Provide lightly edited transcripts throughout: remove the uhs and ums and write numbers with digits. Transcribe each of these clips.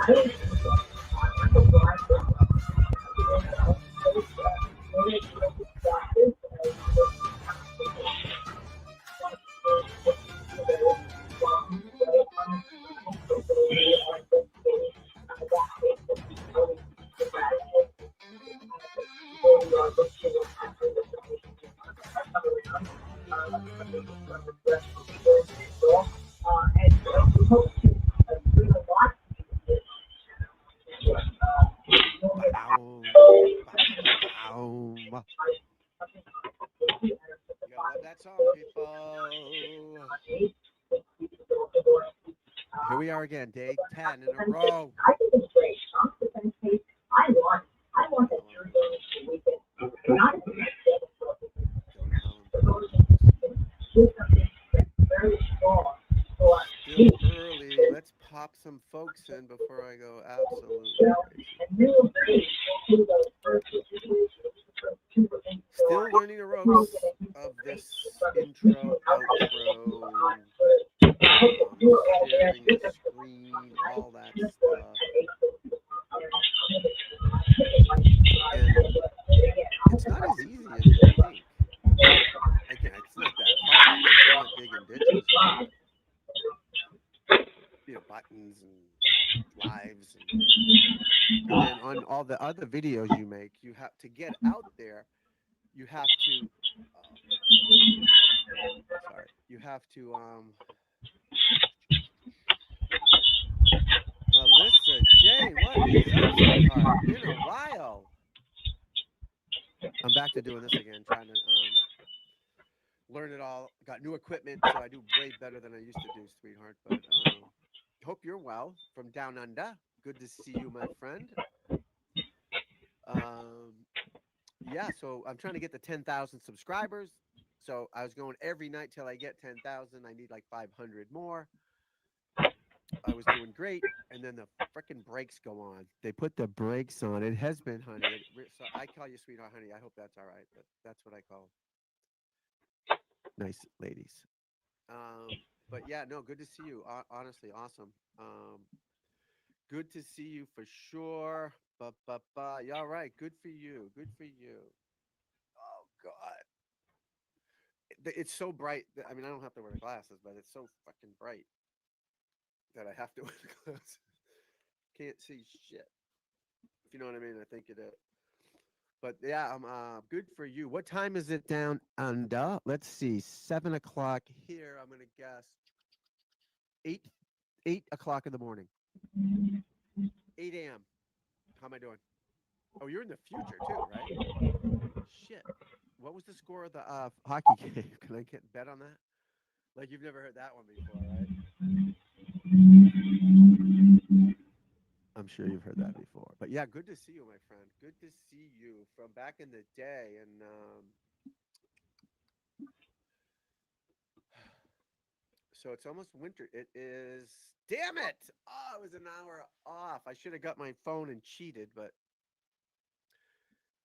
Bow, bow, bow. You gotta love that song, people. Here we are again, day 10 in a row. Don't tell him. Don't tell him, folks. Still early. Let's pop some folks in before I go absolutely crazy. Still learning the ropes of this intro, outro, sharing the screen, all that stuff. And it's not as easy as you think. Again, it's not that hard. Like, we're not digging ditches here, but buttons and lives, and then on all the other videos you make, you have to get out there. You have to. Sorry, you have to. Melissa, Jane, what is up, sweetheart? Been a while. I'm back to doing this again, trying to learn it all. Got new equipment, so I do way better than I used to do, sweetheart. But hope you're well from down under. Good to see you, my friend. Yeah, so I'm trying to get to 10,000 subscribers. So I was going every night till I get 10,000. I need like 500 more. I was doing great, and then the freaking brakes go on. They put the brakes on. It has been, honey. So I call you sweetheart, honey. I hope that's all right. But that's what I call nice ladies. But yeah, no, good to see you. Honestly, awesome. Good to see you for sure. Yeah, all right. Good for you. Good for you. Oh God, it's so bright. I mean, I don't have to wear the glasses, but it's so fucking bright that I have to wear the glasses. Can't see shit. If you know what I mean, I think it is. But yeah, I'm good for you. What time is it down under? Let's see, 7 o'clock here. I'm gonna guess 8 o'clock in the morning. 8 a.m. How am I doing? Oh, you're in the future too, right? Shit. What was the score of the hockey game? Can I get bet on that? Like you've never heard that one before, right? I'm sure you've heard that before. But yeah, good to see you, my friend. Good to see you from back in the day. And so it's almost winter. It is. Damn it! Oh, it was an hour off. I should have got my phone and cheated, but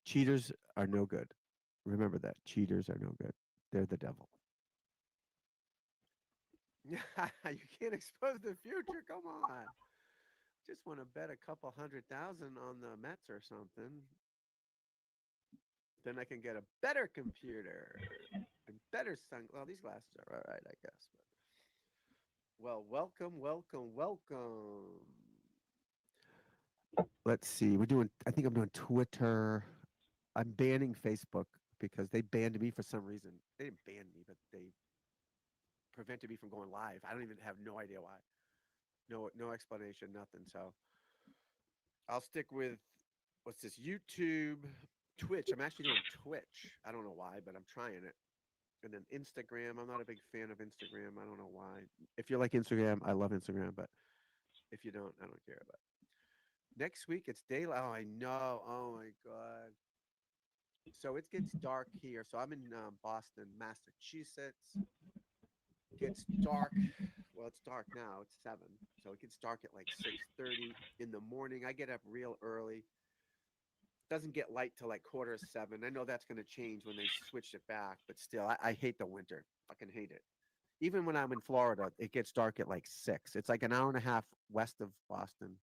cheaters are no good. Remember that. Cheaters are no good. They're the devil. You can't expose the future. Come on. Just want to bet a couple 100,000 on the Mets or something. Then I can get a better computer and better sun. Well, these glasses are all right, I guess. But well, welcome, welcome, welcome. Let's see. We're doing. I think I'm doing Twitter. I'm banning Facebook because they banned me for some reason. They didn't ban me, but they prevented me from going live. I don't even have no idea why. No explanation, nothing. So I'll stick with what's this? YouTube, Twitch. I'm actually doing Twitch. I don't know why, but I'm trying it. And then Instagram. I'm not a big fan of Instagram. I don't know why. If you like Instagram, I love Instagram, but if you don't, I don't care. But next week it's daylight. Oh, I know. Oh my god. So it gets dark here. So I'm in Boston, Massachusetts. Gets dark. Well, it's dark now. It's 7, so it gets dark at like 6:30 in the morning. I get up real early. Doesn't get light till like 6:45. I know that's going to change when they switch it back, but still, I hate the winter. Fucking hate it. Even when I'm in Florida, it gets dark at like 6. It's like an hour and a half west of Boston.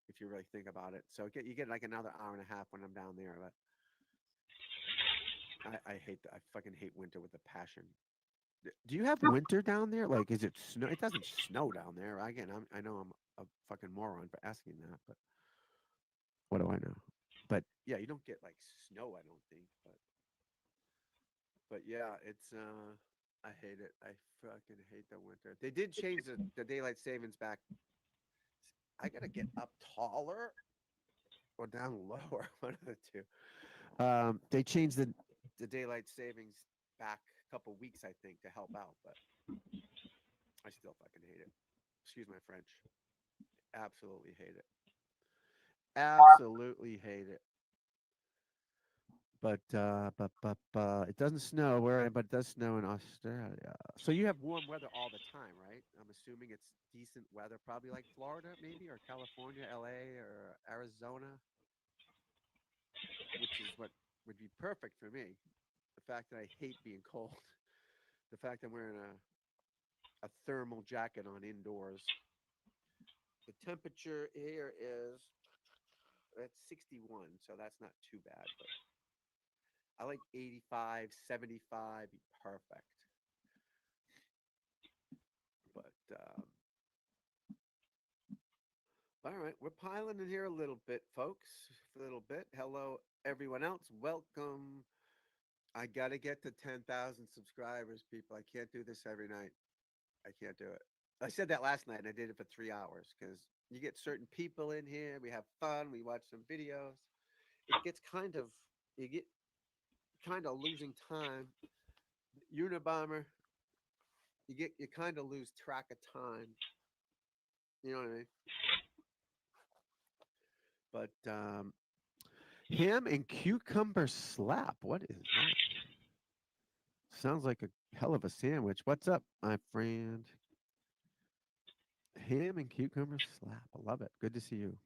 if you really think about it. So you get like another hour and a half when I'm down there. But I hate that. I fucking hate winter with a passion. Do you have winter down there? Like, is it snow? It doesn't snow down there. Again, I know I'm a fucking moron for asking that, but what do I know? But yeah, you don't get like snow, I don't think. But yeah, it's I hate it. I fucking hate the winter. They did change the daylight savings back. I gotta get up taller or down lower, one of the two. They changed the daylight savings back a couple weeks, I think, to help out, but I still fucking hate it. Excuse my French. Absolutely hate it. Absolutely hate it. But it doesn't snow where, but it does snow in Australia. So you have warm weather all the time, right? I'm assuming it's decent weather, probably like Florida, maybe, or California, LA, or Arizona, which is what would be perfect for me. The fact that I hate being cold, the fact I'm wearing a thermal jacket on indoors. The temperature here is at 61, so that's not too bad. But I like 85, 75, be perfect. But all right, we're piling in here a little bit, folks. A little bit. Hello, everyone else. Welcome. I got to get to 10,000 subscribers, people. I can't do this every night. I can't do it. I said that last night and I did it for 3 hours because you get certain people in here. We have fun. We watch some videos. It gets you get kind of losing time. Unabomber, you kind of lose track of time. You know what I mean? But ham and cucumber slap. What is that? Sounds like a hell of a sandwich. What's up, my friend? Ham and cucumber slap. I love it. Good to see you.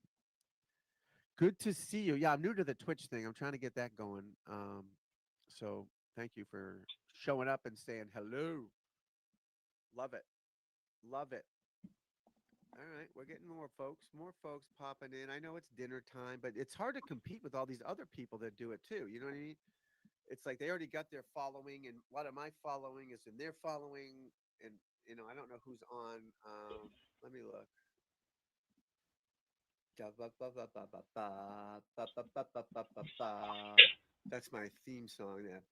Good to see you. Yeah, I'm new to the Twitch thing. I'm trying to get that going. So thank you for showing up and saying hello. Love it. Love it. All right, we're getting more folks popping in. I know it's dinner time, but it's hard to compete with all these other people that do it too. You know what I mean? It's like they already got their following, and a lot of my following is in their following, and I don't know who's on. Let me look. That's my theme song. There.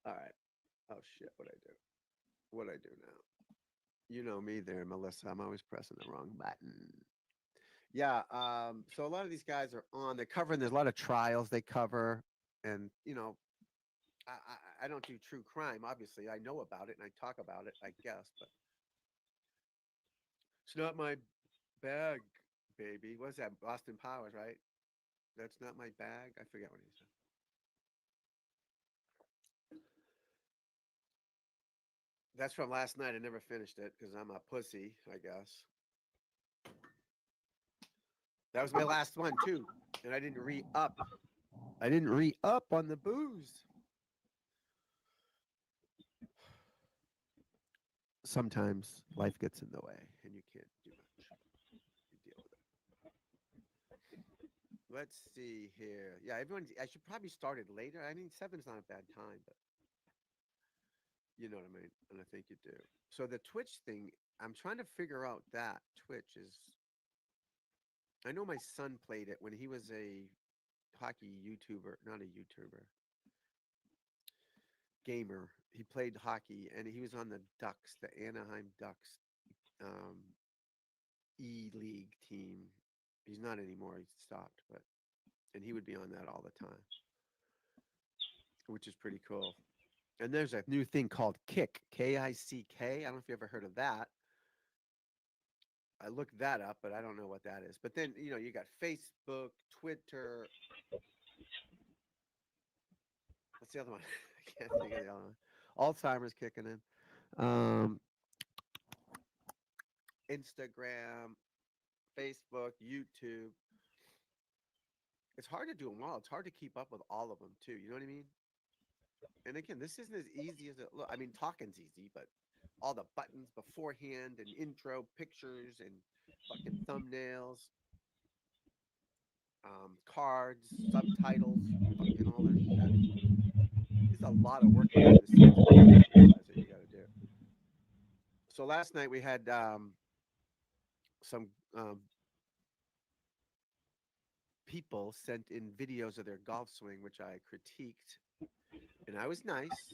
All right. Oh shit! What I do? What I do now? You know me there, Melissa. I'm always pressing the wrong button. Yeah. So a lot of these guys are on. They're covering. There's a lot of trials they cover, and I don't do true crime. Obviously, I know about it and I talk about it. I guess, but it's not my bag, baby. What's that? Boston Powers, right? That's not my bag. I forget what he said. That's from last night. I never finished it because I'm a pussy, I guess. That was my last one too, and I didn't re up. I didn't re up on the booze. Sometimes life gets in the way, and you can't do much. You deal with it. Let's see here. Yeah, everyone. I should probably start it later. I mean, seven's not a bad time, but you know what I mean, and I think you do. So the Twitch thing, I'm trying to figure out that Twitch is. I know my son played it when he was a hockey YouTuber, not a YouTuber, gamer. He played hockey and he was on the Ducks, the Anaheim Ducks um, E League team. He's not anymore. He's stopped, but and he would be on that all the time, which is pretty cool. And there's a new thing called Kick, Kick. I don't know if you ever heard of that. I looked that up, but I don't know what that is. But then, you got Facebook, Twitter. What's the other one? I can't think of the other one. Alzheimer's kicking in. Instagram, Facebook, YouTube. It's hard to do them all. It's hard to keep up with all of them too. You know what I mean? And again, this isn't as easy as it looks. Talking's easy, but all the buttons beforehand and intro pictures and fucking thumbnails, cards, subtitles, fucking all their shit. There's a lot of work behind the scenes people don't realize that you got to do. So last night we had some people sent in videos of their golf swing, which I critiqued, and I was nice.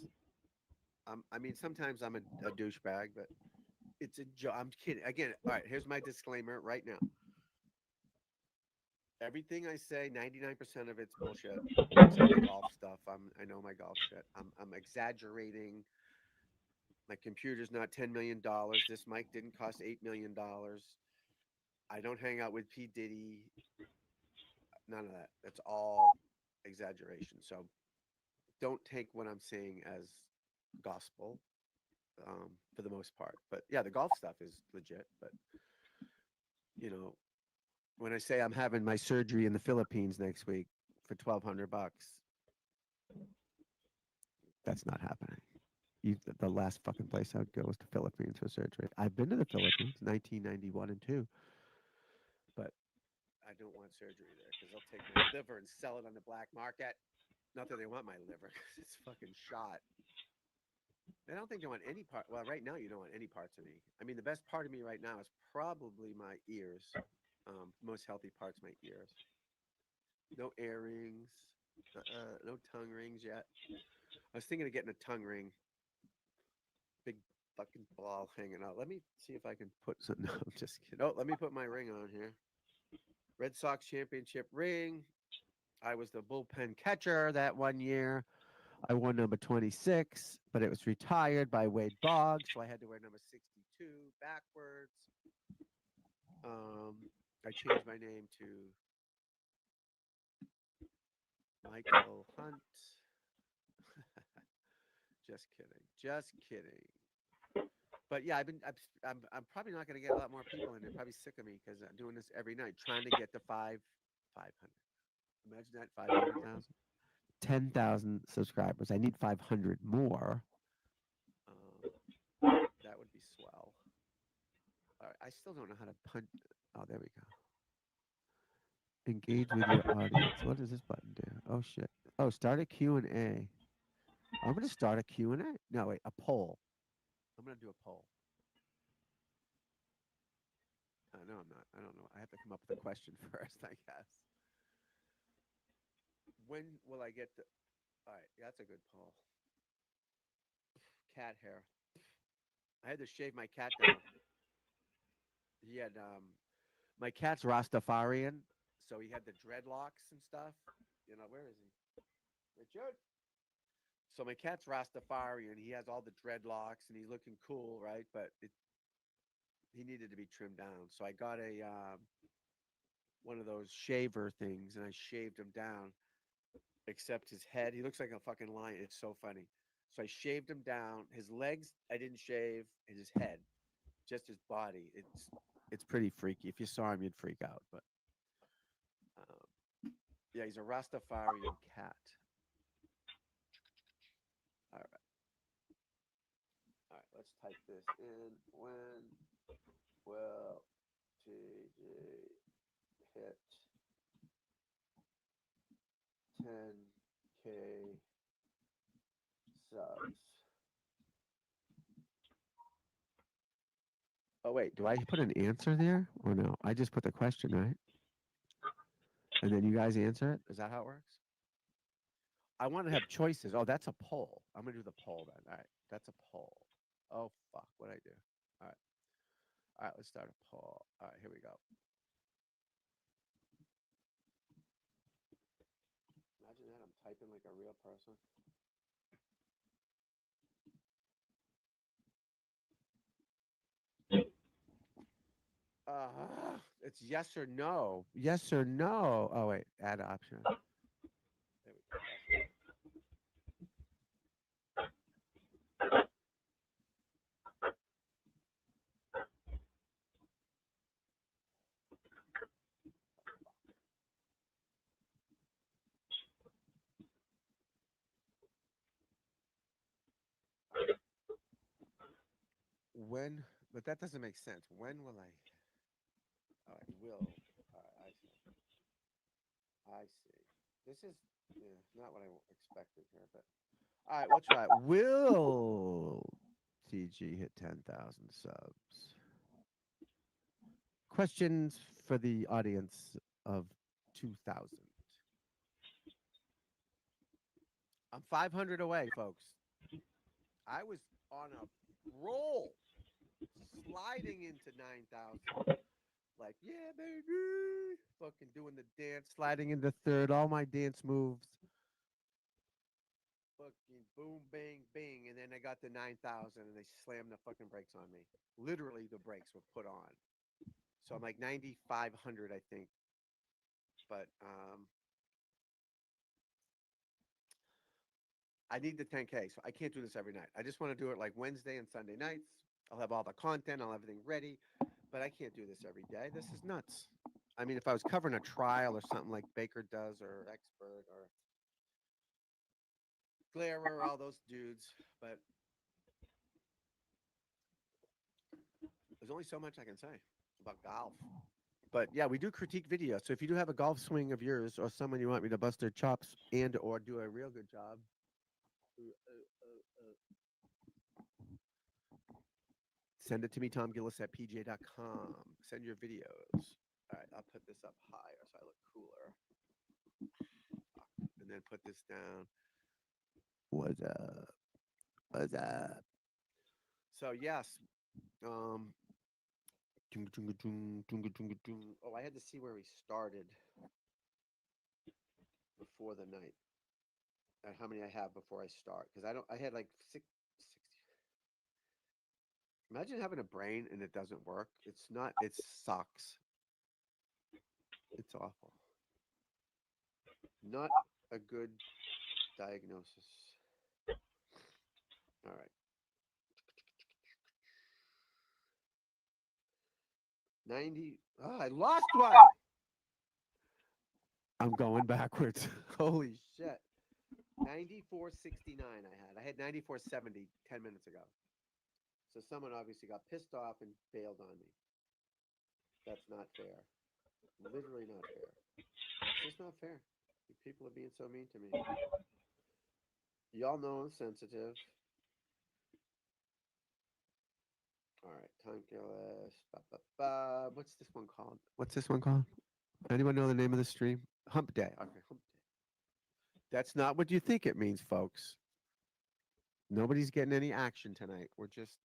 I mean, sometimes I'm a douchebag, but it's a joke. I'm kidding. Again, all right. Here's my disclaimer right now. Everything I say, 99% of it's bullshit, except the golf stuff. I know my golf shit. I'm exaggerating. My computer's not $10 million. This mic didn't cost $8 million. I don't hang out with P Diddy. None of that. That's all exaggeration. So don't take what I'm saying as gospel, for the most part. But yeah, the golf stuff is legit. But you know, when I say I'm having my surgery in the Philippines next week for $1,200, that's not happening. The last fucking place I would go was the Philippines for surgery. I've been to the Philippines, 1991 and two, but I don't want surgery there because they'll take my liver and sell it on the black market. Not that they want my liver because it's fucking shot. I don't think they want any part. Well, right now you don't want any parts of me. I mean, the best part of me right now is probably my ears. Most healthy part's my ears. No earrings. No tongue rings yet. I was thinking of getting a tongue ring. Big fucking ball hanging out. Let me see if I can put some. No, I'm just kidding. Oh, let me put my ring on here. Red Sox championship ring. I was the bullpen catcher that one year. I won number 26, but it was retired by Wade Boggs, so I had to wear number 62 backwards. I changed my name to Michael Hunt. Just kidding. Just kidding. But yeah, I'm probably not going to get a lot more people in. They're probably sick of me because I'm doing this every night, trying to get to 500. Imagine that, 500,000. 10,000 subscribers. I need 500 more. That would be swell. All right, I still don't know how to punch. Oh, there we go. Engage with your audience. What does this button do? Oh shit. Oh, start a Q&A. I'm going to start a Q&A. No, wait, a poll. I'm going to do a poll. No, I'm not. I don't know. I have to come up with a question first, I guess. When will I get the? All right, that's a good poll. Cat hair. I had to shave my cat down. He had my cat's Rastafarian, so he had the dreadlocks and stuff. You know, where is he? Richard. So my cat's Rastafarian. He has all the dreadlocks and he's looking cool, right? But he needed to be trimmed down. So I got a one of those shaver things and I shaved him down, except his head. He looks like a fucking lion. It's so funny. So I shaved him down. His legs I didn't shave, and his head, just his body. It's pretty freaky. If you saw him, you'd freak out. But yeah, he's a Rastafarian cat. All right. All right, let's type this in. When will JJ hit 10K subs? Oh, wait, do I put an answer there or no? I just put the question, right? And then you guys answer it? Is that how it works? I want to have choices. Oh, that's a poll. I'm going to do the poll then. All right, that's a poll. Oh, fuck, what'd I do? All right. All right, let's start a poll. All right, here we go. Imagine that. I'm typing like a real person. It's yes or no. Yes or no. Oh, wait, add option. There we go. When, but that doesn't make sense. When will I? All right, will. All right, I see. I see. This is not what I expected here, but all right, we'll try it. Will TG hit 10,000 subs? Questions for the audience of 2,000. I'm 500 away, folks. I was on a roll, sliding into 9,000. Like, yeah, baby. Fucking doing the dance, sliding into third, all my dance moves. Fucking boom, bang, bing. And then I got to 9,000 and they slammed the fucking brakes on me. Literally, the brakes were put on. So I'm like 9,500, I think. But I need the 10K, so I can't do this every night. I just want to do it like Wednesday and Sunday nights. I'll have all the content, I'll have everything ready, but I can't do this every day. This is nuts. I mean, if I was covering a trial or something like Baker does, or Expert, or Glairer, all those dudes, but there's only so much I can say about golf. But yeah, we do critique videos. So if you do have a golf swing of yours or someone you want me to bust their chops and or do a real good job, send it to me, Tom Gillis at PGA.com. Send your videos. All right, I'll put this up higher so I look cooler. And then put this down. What's up? What's up? So yes. Oh, I had to see where we started before the night. And how many I have before I start. Because I had like 60. Imagine having a brain and it doesn't work. It's not, it sucks. It's awful. Not a good diagnosis. All right. 90. Oh, I lost one. I'm going backwards. Holy shit. 94.69 I had 94.70 10 minutes ago. So someone obviously got pissed off and bailed on me. That's not fair. Literally not fair. It's just not fair. People are being so mean to me. Y'all know I'm sensitive. All right, Tom Gillis. What's this one called? What's this one called? Anyone know the name of the stream? Hump Day. Okay, Hump Day. That's not what you think it means, folks. Nobody's getting any action tonight. We're just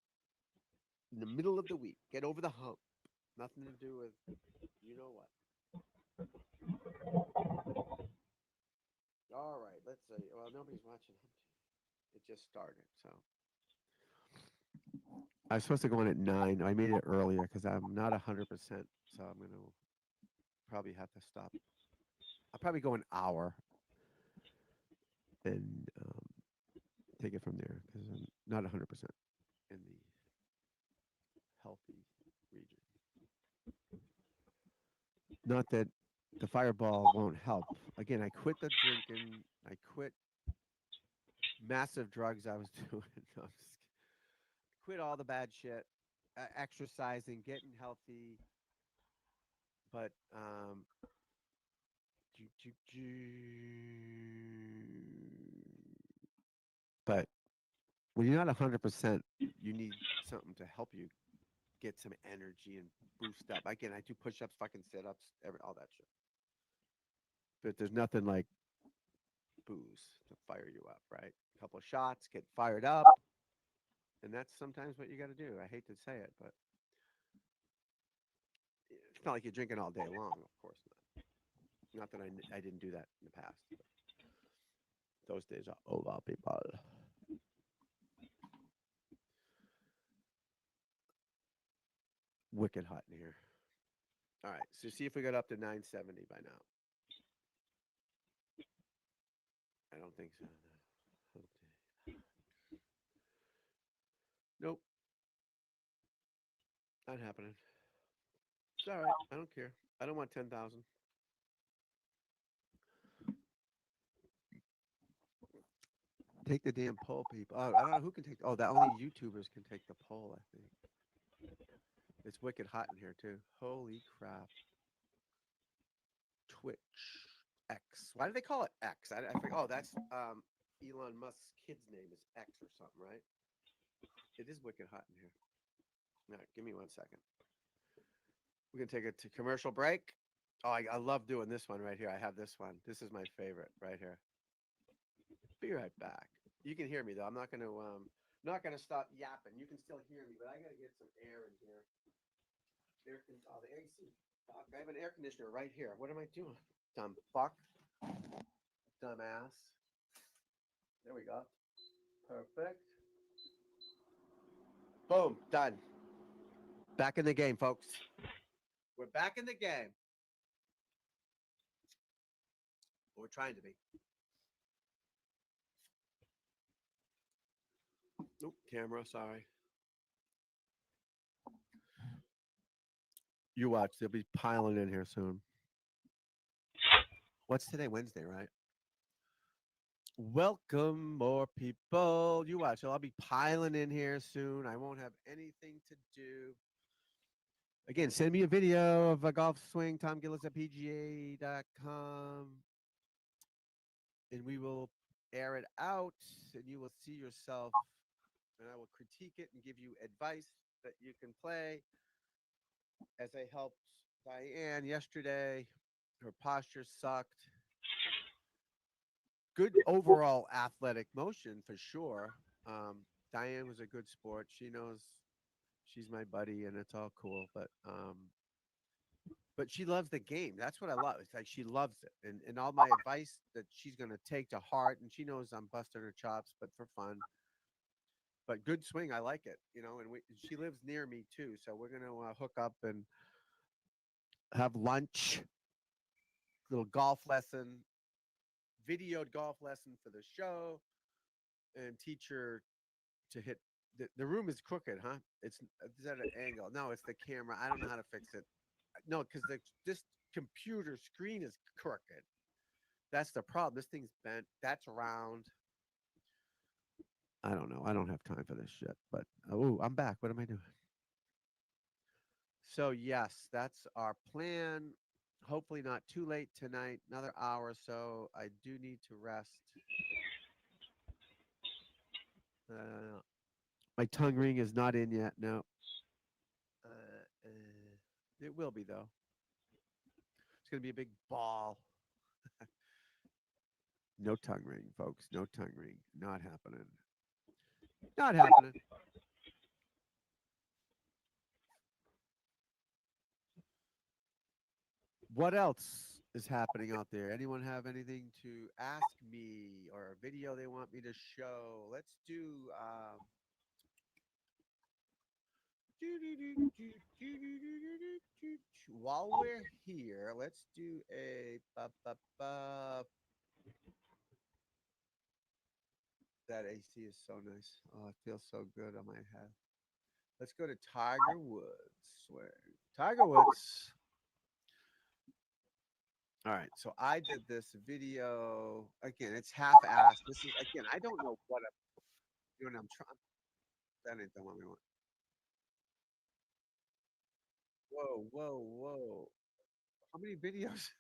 in the middle of the week. Get over the hump. Nothing to do with you know what. All right, let's see. Well, nobody's watching Hump Day. It just started, so. I was supposed to go in at 9. I made it earlier because I'm not 100%, so I'm going to probably have to stop. I'll probably go an hour and take it from there because I'm not 100% in the healthy region. Not that the fireball won't help. Again, I quit the drinking. I quit massive drugs I was doing. No, I'm just quit all the bad shit, exercising, getting healthy. But but when you're not 100%, you need something to help you get some energy and boost up. Again, I do push-ups, fucking sit-ups, all that shit. But there's nothing like booze to fire you up, right? A couple of shots, get fired up, and that's sometimes what you got to do. I hate to say it, but it's not like you're drinking all day long, of course not. Not that I didn't do that in the past. Those days are over, people. Wicked hot in here. All right, so see if we got up to 970 by now. I don't think so. No. Nope. Not happening. It's all right. I don't care. I don't want 10,000. Take the damn poll, people. Oh, I don't know who can take. Oh, that only YouTubers can take the poll, I think. It's wicked hot in here too. Holy crap. Twitch X. Why do they call it X? I forget. Oh, that's Elon Musk's kid's name is X or something, right? It is wicked hot in here. All right, give me 1 second. We're gonna take it to commercial break. Oh, I love doing this one right here. I have this one. This is my favorite right here. Be right back. You can hear me though. I'm not gonna stop yapping. You can still hear me, but I gotta get some air in here. Oh, the AC. Fuck, I have an air conditioner right here. What am I doing? Dumb fuck. Dumbass. There we go. Perfect. Boom. Done. Back in the game, folks. We're back in the game. We're trying to be. Nope, camera, sorry. You watch, they'll be piling in here soon. What's today? Wednesday, right? Welcome, more people. You watch, I'll be piling in here soon. I won't have anything to do. Again, send me a video of a golf swing, Tom Gillis at PGA.com. And we will air it out, and you will see yourself. And I will critique it and give you advice that you can play. As I helped Diane yesterday, her posture sucked. Good overall athletic motion for sure. Diane was a good sport. She knows she's my buddy, and it's all cool. But she loves the game. That's what I love. It's like she loves it, and all my advice that she's gonna take to heart. And she knows I'm busting her chops, but for fun. But good swing, I like it. And she lives near me too, so we're gonna hook up and have lunch, little golf lesson, videoed golf lesson for the show, and teach her to hit. The room is crooked, huh? It's at an angle. No, it's the camera. I don't know how to fix it. No, because this computer screen is crooked. That's the problem. This thing's bent. That's round. I don't know. I don't have time for this shit. But oh, I'm back. What am I doing? So yes, that's our plan. Hopefully not too late tonight. Another hour or so. I do need to rest. My tongue ring is not in yet. No. It will be though. It's gonna be a big ball. No tongue ring, folks. No tongue ring. Not happening. Not happening. What else is happening out there? Anyone have anything to ask me or a video they want me to show? Let's do while we're here, let's do a that AC is so nice. Oh, it feels so good on my head. Let's go to Tiger Woods swing. Tiger Woods. All right, so I did this video again. It's half-assed. This is again. I don't know what I'm doing. I'm trying. That ain't the one we want. Whoa, whoa, whoa! How many videos?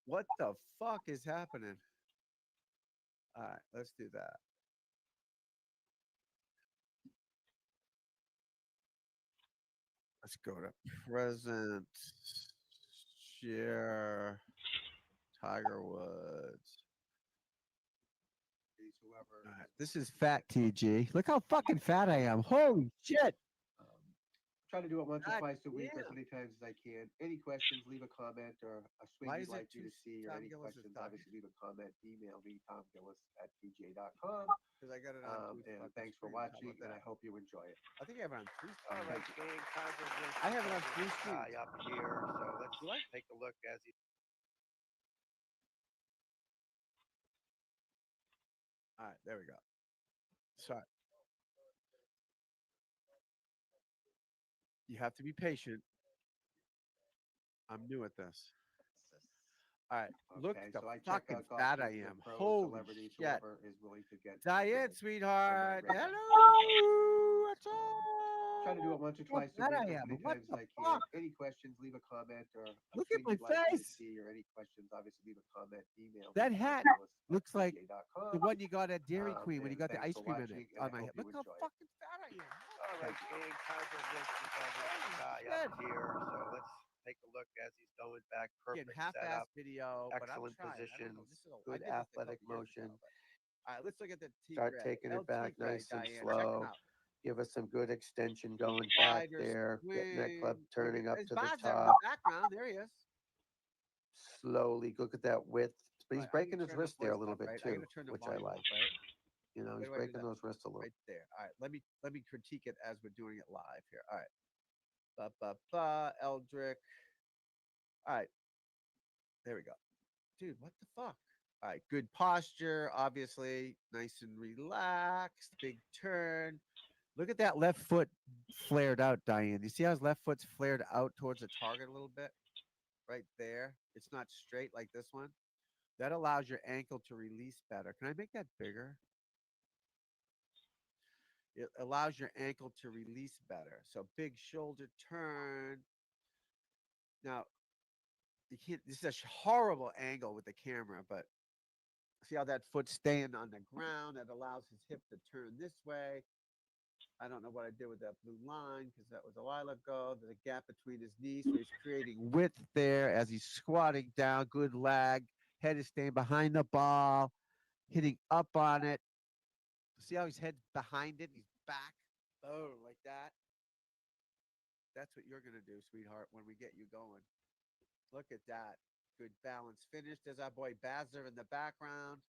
What the fuck is happening? All right, let's do that. Let's go to present. Share. Tiger Woods. Whoever. All right, this is fat TG. Look how fucking fat I am. Holy shit. Try to do it once or twice a week, as many times as I can. Any questions, leave a comment or a swing you'd like me to see, or any questions, obviously leave a comment. Email me, tomgillis@pga.com. Because I got it on. And thanks for watching, and I hope you enjoy it. I think I have it on three. All right, game conferences. I have it on three screens up here, so let's take a look as he. All right, there we go. Sorry. You have to be patient. I'm new at this. All right, look the fucking fat I am. Holy shit. Diane, sweetheart. Hello. What's up? try to do it once or How twice a fat week, I as am. many What times as the I can. fuck? Any questions, leave a comment or a Look at swing my you'd like me to face. see or any questions, obviously leave a comment, email me, That hat looks like the tomgillis@pga.com. one you got at Dairy Queen when you And got the thanks ice for cream in it watching, and on I my hope head. you Look how enjoy it. fucking fat I am. All right, gang, time for this. We got this guy Holy up shit. here. So let's take a look as he's going back. Again, Perfect half-ass setup, video, but I'm excellent trying. I don't positions, know. I good did this a athletic couple years ago. motion. But all right, let's look at the T Start gray, taking it back LT gray, nice and Diane. Check him slow. out. Give us some good extension going back Slider there. Getting that club swing. Look at turning up his to the bod's there in the top. background. There he is. Slowly. Look at that width. But All he's right, I need breaking to his turn the wrist there voice a little up, bit right? I got too, to turn the which I volume like. up, right? He's Where do I do breaking that? those wrists a little. Right there. All right, let me critique it as we're doing it live here. All right. Ba ba ba Eldrick. All right, there we go. Dude, what the fuck? All right, good posture, obviously, nice and relaxed, big turn. Look at that left foot flared out, Diane. You see how his left foot's flared out towards the target a little bit? Right there. It's not straight like this one. That allows your ankle to release better. Can I make that bigger? It allows your ankle to release better. So big shoulder turn. Now, you can't, this is a horrible angle with the camera, but see how that foot's staying on the ground? That allows his hip to turn this way. I don't know what I did with that blue line because that was a while ago. There's a gap between his knees, so he's creating width there as he's squatting down. Good lag. Head is staying behind the ball, hitting up on it. See how his head's behind it? He's back. Oh, like that. That's what you're going to do, sweetheart, when we get you going. Look at that. Good balance finish. There's our boy Bazzer in the background.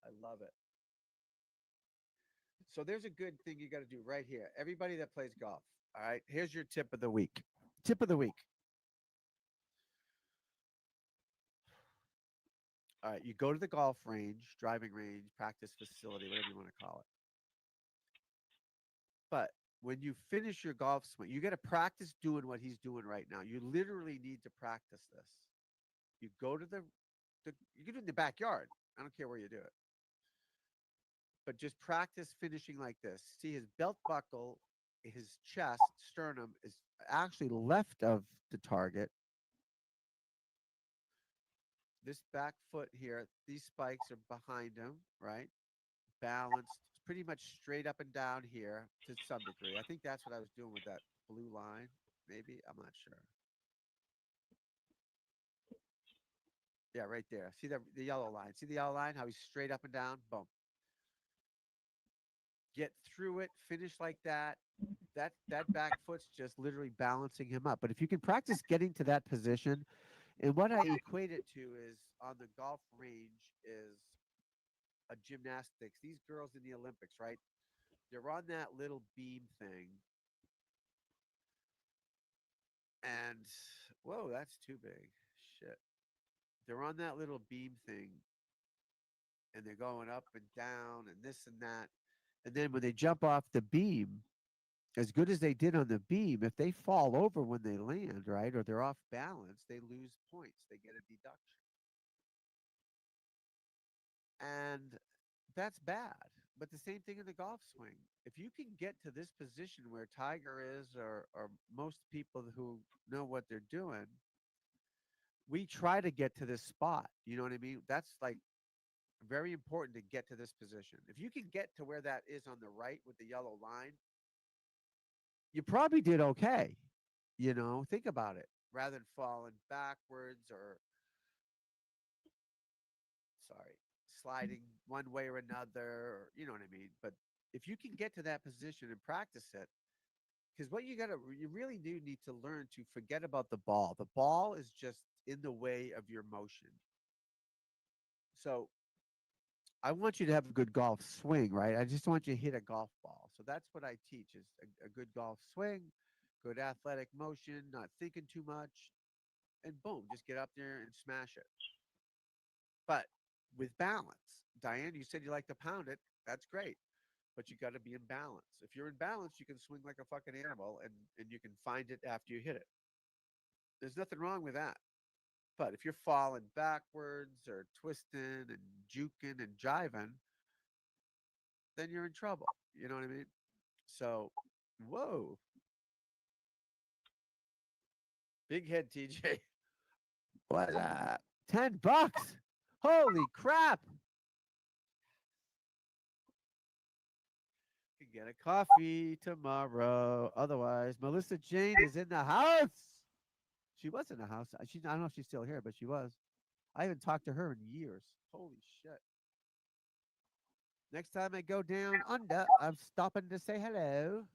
I love it. So there's a good thing you got to do right here. Everybody that plays golf, all right, here's your tip of the week. Tip of the week. All right, you go to the golf range, driving range, practice facility, whatever you want to call it. But when you finish your golf swing, you got to practice doing what he's doing right now. You literally need to practice this. You go to the you can do it in the backyard. I don't care where you do it. But just practice finishing like this. See his belt buckle, his chest, sternum is actually left of the target. This back foot here, these spikes are behind him, right? Balanced, pretty much straight up and down here to some degree. I think that's what I was doing with that blue line. Maybe I'm not sure. Yeah, right there. See the yellow line. See the yellow line? How he's straight up and down. Boom. Get through it. Finish like that. That back foot's just literally balancing him up. But if you can practice getting to that position, and what I equate it to is on the golf range is a gymnastics. These girls in the Olympics, right? They're on that little beam thing, and whoa, that's too big. Shit. They're on that little beam thing, and they're going up and down and this and that. And then when they jump off the beam, as good as they did on the beam, if they fall over when they land, right, or they're off balance, they lose points. They get a deduction. And that's bad. But the same thing in the golf swing. If you can get to this position where Tiger is, or most people who know what they're doing, we try to get to this spot. You know what I mean? That's like very important to get to this position. If you can get to where that is on the right with the yellow line, you probably did okay. You know, think about it. Rather than falling backwards or sorry, sliding one way or another, or you know what I mean. But if you can get to that position and practice it, because what you really do need to learn to forget about the ball. The ball is just in the way of your motion. So I want you to have a good golf swing, right? I just want you to hit a golf ball. So that's what I teach is a good golf swing, good athletic motion, not thinking too much, and boom, just get up there and smash it. But with balance. Diane, you said you like to pound it. That's great. But you got to be in balance. If you're in balance, you can swing like a fucking animal and you can find it after you hit it. There's nothing wrong with that. But if you're falling backwards or twisting and juking and jiving, then you're in trouble. You know what I mean? So Whoa. Big head, TJ. What? $10? Holy crap! Can get a coffee tomorrow. Otherwise, Melissa Jane is in the house. She was in the house. I don't know if she's still here, but she was. I haven't talked to her in years. Holy shit. Next time I go down under, I'm stopping to say hello.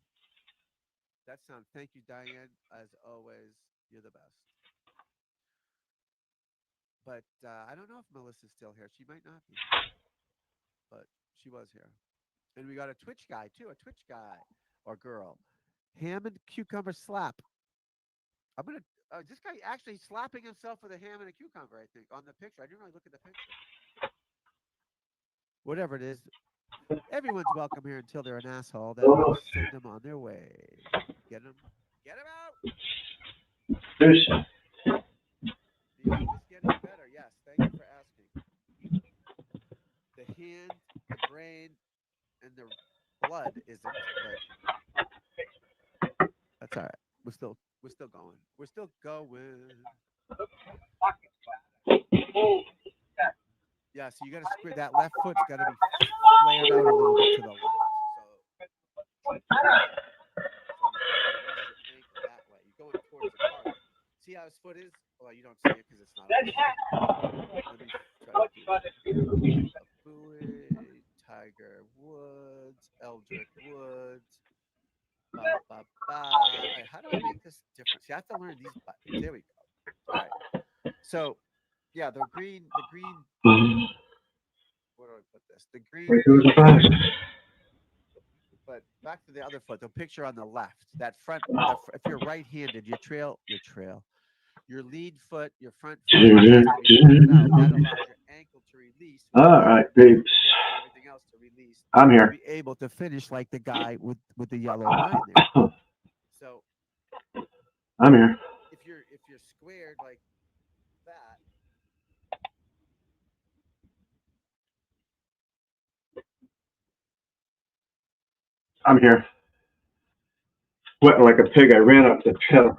That sounds. Thank you, Diane. As always, you're the best. But I don't know if Melissa's still here. She might not be, but she was here. And we got a Twitch guy too, a Twitch guy or girl. Ham and cucumber slap. I'm gonna. This guy actually slapping himself with a ham and a cucumber. I think on the picture. I didn't really look at the picture. Whatever it is, everyone's welcome here until they're an asshole. Then we'll send them on their way. Get them. Get them out. There's The aim is getting better. Yes, thank you for asking. The hand, the brain, and the blood isn't, but that's all right. We're still going. We're still going. Yeah, so you got to square that left foot's got to be flared out a little bit to the left. So you release your ankle that way. You're going towards the target. See how his foot is? Well, you don't see it because it's not. Let me try to do it. Bowie, Tiger Woods, Eldrick Woods. Ba, ba, ba. All right, how do I make this different? See, I have to learn these buttons. There we go. All right. So, yeah, the green. Where do I put this? The green. But back to the other foot. The picture on the left. That front. If you're right-handed, your lead foot, your front foot has to be flared out. That allows your ankle to release. all right, babes. Everything else to release. I'm To here. be able to finish like the guy with the yellow line there. So I'm here. if you're squared like that, I'm here. Sweating like a pig. I ran up the hill.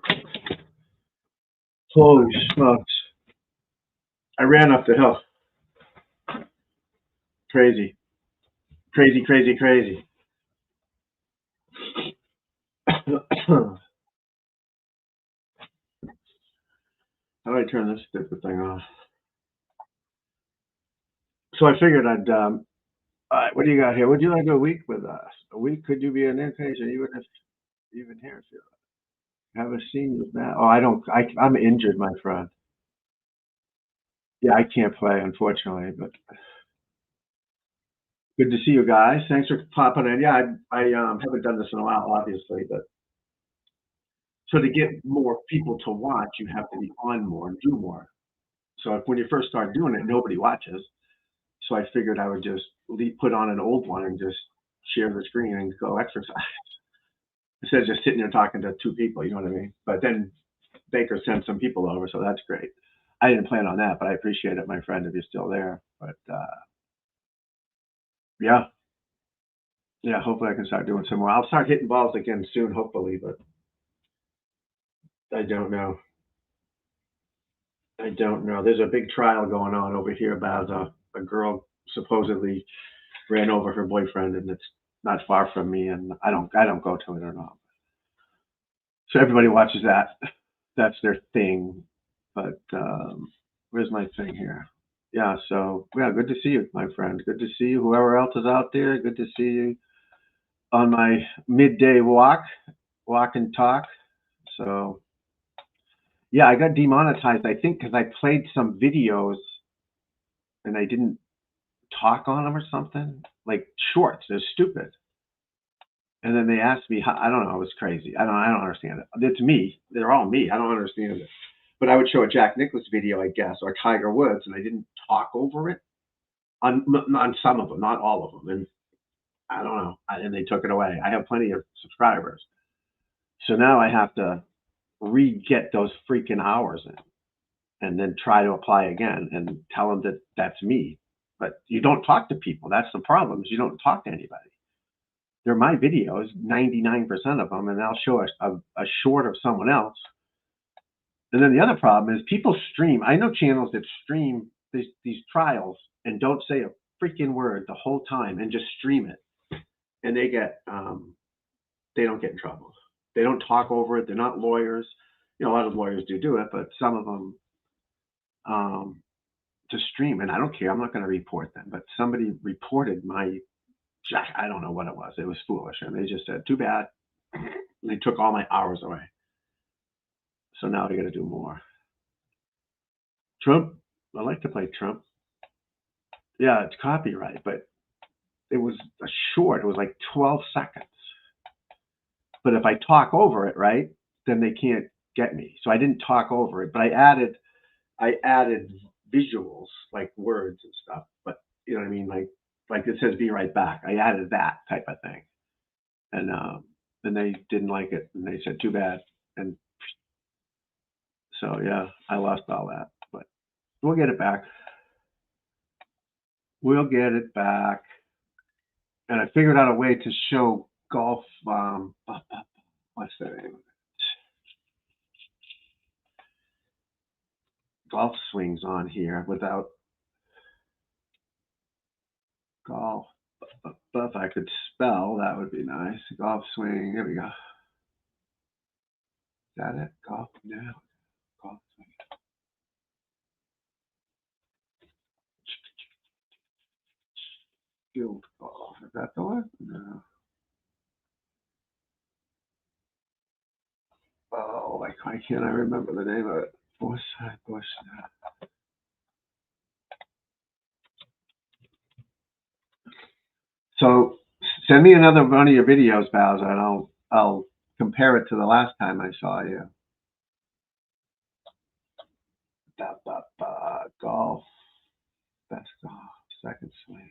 Holy smokes. I ran up the hill. Crazy. Crazy, crazy, crazy. How do I turn this stupid thing off? So I figured I'd, all right, what do you got here? Would you like a week with us? A week? Could you be an inpatient even here if you haven't seen you now? Oh, I'm injured, my friend. Yeah, I can't play, unfortunately, but good to see you guys. Thanks for popping in. Yeah, I haven't done this in a while, obviously, but so to get more people to watch, you have to be on more and do more. So when you first start doing it, nobody watches. So I figured I would just put on an old one and just share the screen and go exercise instead of just sitting there talking to two people. You know what I mean? But then Baker sent some people over, so that's great. I didn't plan on that, but I appreciate it, my friend, if you're still there. But yeah, hopefully I can start doing some more. I'll start hitting balls again soon, hopefully, but I don't know. There's a big trial going on over here about a girl supposedly ran over her boyfriend, and it's not far from me, and I don't go to it or not. So everybody watches that. That's their thing. But where's my thing here? Yeah, so yeah, good to see you, my friend. Good to see you. Whoever else is out there, good to see you on my midday walk and talk. So yeah, I got demonetized, I think, because I played some videos and I didn't talk on them or something, like shorts. They're stupid. And then they asked me, I don't know, it was crazy. I don't understand it. It's me. They're all me. I don't understand it. But I would show a Jack Nicklaus video, I guess, or Tiger Woods, and I didn't talk over it on some of them, not all of them. And I don't know. And they took it away. I have plenty of subscribers. So now I have to re-get those freaking hours in and then try to apply again and tell them that that's me. But you don't talk to people. That's the problem, is you don't talk to anybody. they're my videos, 99% of them, and I'll show a short of someone else. And then the other problem is people stream. I know channels that stream these trials and don't say a freaking word the whole time and just stream it. And they don't get in trouble. They don't talk over it. They're not lawyers. A lot of lawyers do it, but some of them to stream, and I don't care. I'm not going to report them. But somebody reported I don't know what it was. It was foolish, and they just said, "Too bad." And they took all my hours away. So now they got to do more. Trump. I like to play Trump. Yeah, it's copyright, but it was a short. It was like 12 seconds. But if I talk over it, right, then they can't get me. So I didn't talk over it, but I added visuals like words and stuff. But you know what I mean, like it says "be right back." I added that type of thing, and they didn't like it, and they said, "Too bad." And so yeah, I lost all that, but we'll get it back. We'll get it back. And I figured out a way to show golf. What's the name? Golf swings on here without golf. But if I could spell, that would be nice. Golf swing. Here we go. Is that it? Golf now. Golf swing. Field golf. Is that the one? No. Oh, why can't I remember the name of it? Bush. So send me another one of your videos, Bowser, and I'll compare it to the last time I saw you. Golf. Best golf. Second swing.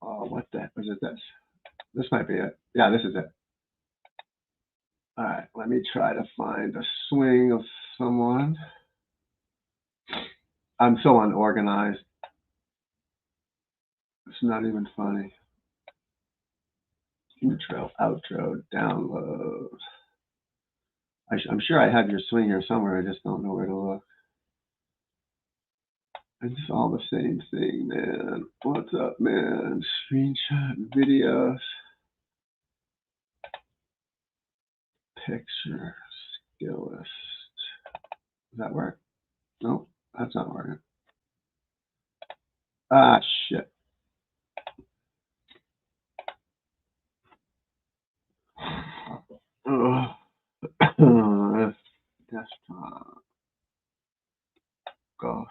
Oh, what the heck was it? This might be it. Yeah, this is it. All right, let me try to find a swing of someone. I'm so unorganized. It's not even funny. Intro, outro, download. I'm sure I have your swing here somewhere. I just don't know where to look. It's all the same thing, man. What's up, man? Screenshot videos. Pictures. Skill list. Does that work? Nope, that's not working. Ah, shit. Desktop. Golf.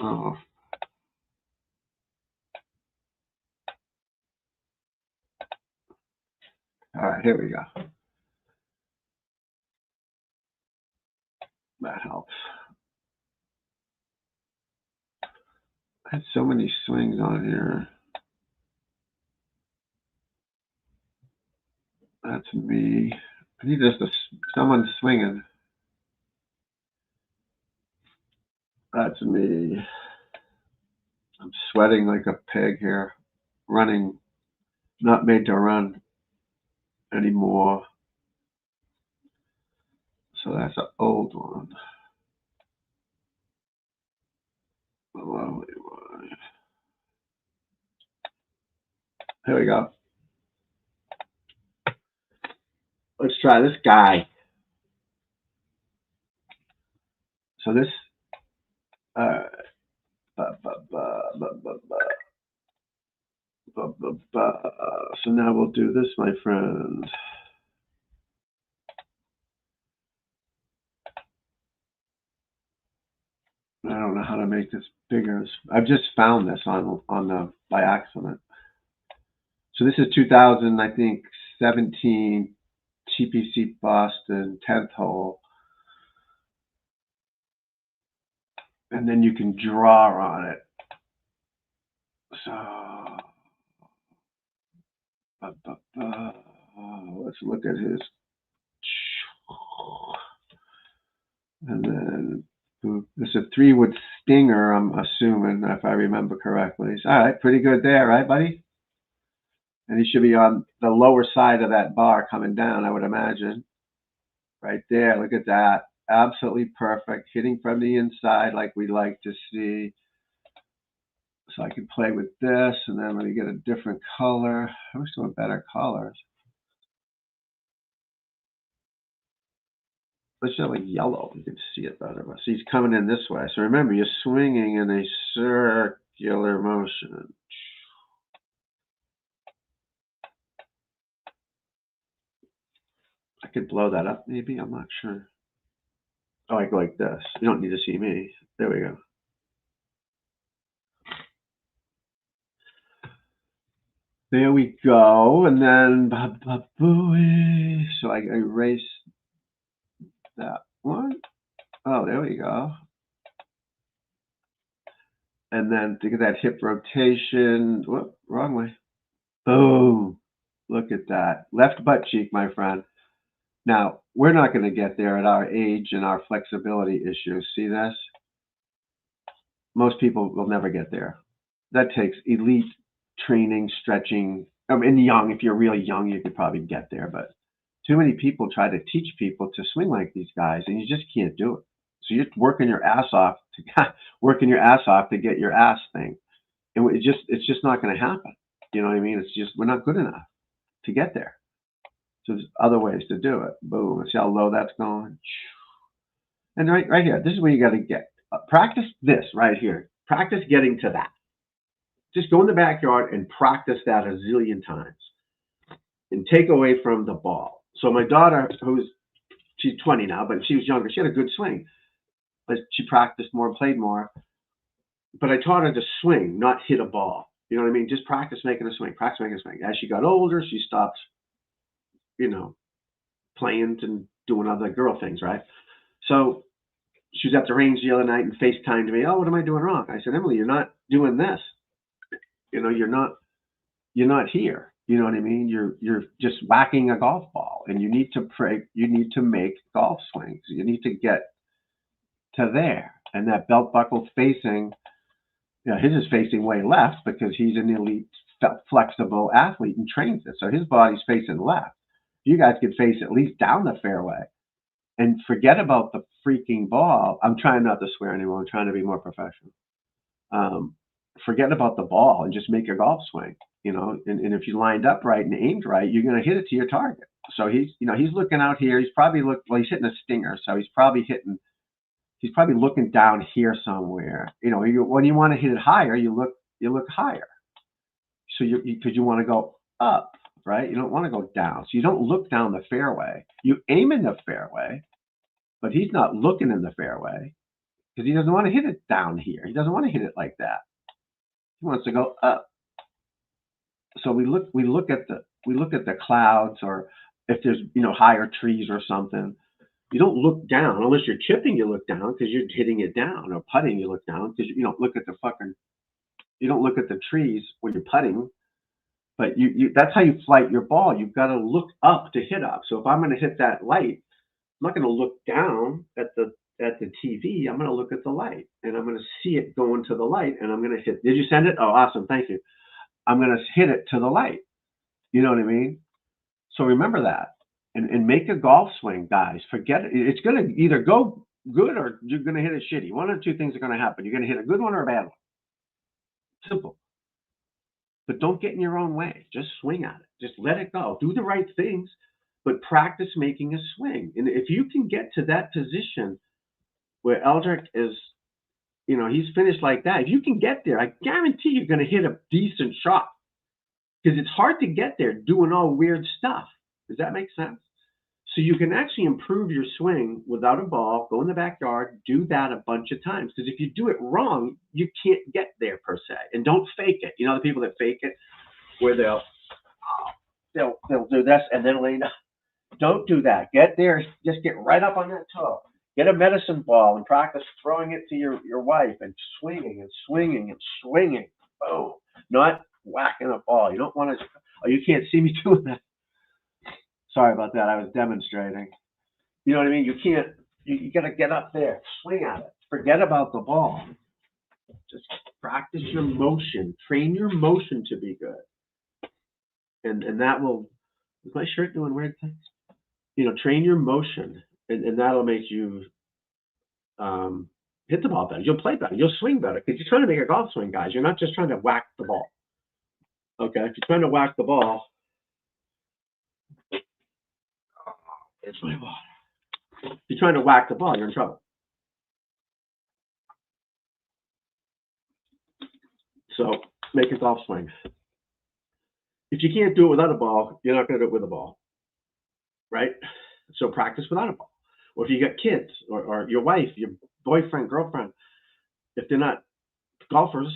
Oh. All right, here we go. That helps. I had so many swings on here. That's me. I need just someone swinging. That's me. I'm sweating like a pig here. Running, not made to run anymore. So that's an old one. A lovely one. Here we go. Let's try this guy. So this, so now we'll do this, my friend. I don't know how to make this bigger. I've just found this by accident. So this is 2000, I think, 17 TPC Boston 10th hole. And then you can draw on it. So let's look at his. And then it's a 3-wood stinger, I'm assuming, if I remember correctly. All right, pretty good there, right, buddy? And he should be on the lower side of that bar coming down, I would imagine. Right there, look at that. Absolutely perfect. Hitting from the inside like we like to see. So I can play with this, and then when you get a different color, I wish there were better colors. Let's show like yellow. You can see it better. So he's coming in this way. So remember, you're swinging in a circular motion. I could blow that up, maybe. I'm not sure. Oh, I go like this. You don't need to see me. There we go. There we go. And then, so I erase that one. Oh, there we go. And then to get that hip rotation, whoop, wrong way. Boom. Look at that. Left butt cheek, my friend. Now, we're not going to get there at our age and our flexibility issues. See this? Most people will never get there. That takes elite training, stretching. I mean, young, if you're really young, you could probably get there. But too many people try to teach people to swing like these guys, and you just can't do it. So you're working your ass off to get your ass thing, and it's just not going to happen. You know what I mean? It's just we're not good enough to get there. So there's other ways to do it. Boom. See how low that's going? And right here, this is where you got to get. Practice this right here. Practice getting to that. Just go in the backyard and practice that a zillion times. And take away from the ball. So my daughter, she's 20 now, but she was younger. She had a good swing. But she practiced more and played more. But I taught her to swing, not hit a ball. You know what I mean? Just practice making a swing. Practice making a swing. As she got older, she stopped, playing and doing other girl things, right? So she was at the range the other night and FaceTimed me. Oh, what am I doing wrong? I said, Emily, you're not doing this. You're not here. You know what I mean? You're just whacking a golf ball, and you need to make golf swings. You need to get to there. And that belt buckle facing, his is facing way left because he's an elite flexible athlete and trains it. So his body's facing left. You guys could face at least down the fairway and forget about the freaking ball. I'm trying not to swear anymore. I'm trying to be more professional. Forget about the ball and just make a golf swing, and if you lined up right and aimed right, you're going to hit it to your target. So he's looking out here. He's probably he's hitting a stinger. So he's probably looking down here somewhere. When you want to hit it higher, you look higher. So because you want to go up, right? You don't want to go down. So you don't look down the fairway. You aim in the fairway, but he's not looking in the fairway because he doesn't want to hit it down here. He doesn't want to hit it like that. He wants to go up. So we look at the clouds, or if there's higher trees or something. You don't look down unless you're chipping. You look down because you're hitting it down, or putting. You look down because you don't look at the trees when you're putting. But that's how you flight your ball. You've got to look up to hit up. So if I'm going to hit that light, I'm not going to look down at the TV. I'm going to look at the light, and I'm going to see it going to the light, and I'm going to hit. Did you send it? Oh, awesome. Thank you. I'm going to hit it to the light. You know what I mean? So remember that, and make a golf swing, guys. Forget it. It's going to either go good or you're going to hit it shitty. One of two things are going to happen. You're going to hit a good one or a bad one. Simple. But don't get in your own way. Just swing at it. Just let it go. Do the right things, but practice making a swing. And if you can get to that position where Eldrick is, he's finished like that. If you can get there, I guarantee you're going to hit a decent shot, because it's hard to get there doing all weird stuff. Does that make sense? So you can actually improve your swing without a ball, go in the backyard, do that a bunch of times. Because if you do it wrong, you can't get there per se. And don't fake it. You know the people that fake it, where they'll do this and then lay down. Don't do that. Get there. Just get right up on that toe. Get a medicine ball and practice throwing it to your wife and swinging and swinging and swinging. Boom. Not whacking a ball. You don't want to. Oh, you can't see me doing that. Sorry about that. I was demonstrating. You know what I mean? You can't. You got to get up there. Swing at it. Forget about the ball. Just practice your motion. Train your motion to be good. And that will, is my shirt doing weird things? You know, train your motion, and that'll make you hit the ball better. You'll play better. You'll swing better because you're trying to make a golf swing, guys. You're not just trying to whack the ball. Okay, if you're trying to whack the ball, it's my ball. If you're trying to whack the ball, you're in trouble. So make a golf swing. If you can't do it without a ball, you're not going to do it with a ball, right? So practice without a ball. Or if you got kids or your wife, your boyfriend, girlfriend, if they're not golfers,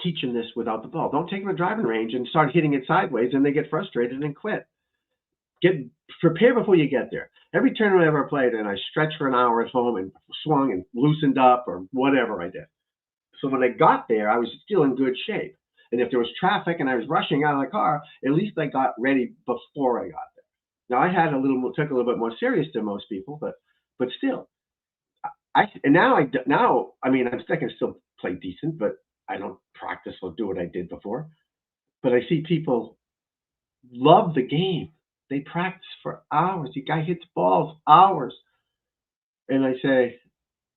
teach them this without the ball. Don't take them to a driving range and start hitting it sideways and they get frustrated and quit. Prepare before you get there. Every tournament I ever played in, I stretched for an hour at home and swung and loosened up or whatever I did. So when I got there, I was still in good shape. And if there was traffic and I was rushing out of the car, at least I got ready before I got there. Now I had took a little bit more serious than most people, but still, I can still play decent, but I don't practice or do what I did before. But I see people love the game. They practice for hours. The guy hits balls hours. And I say,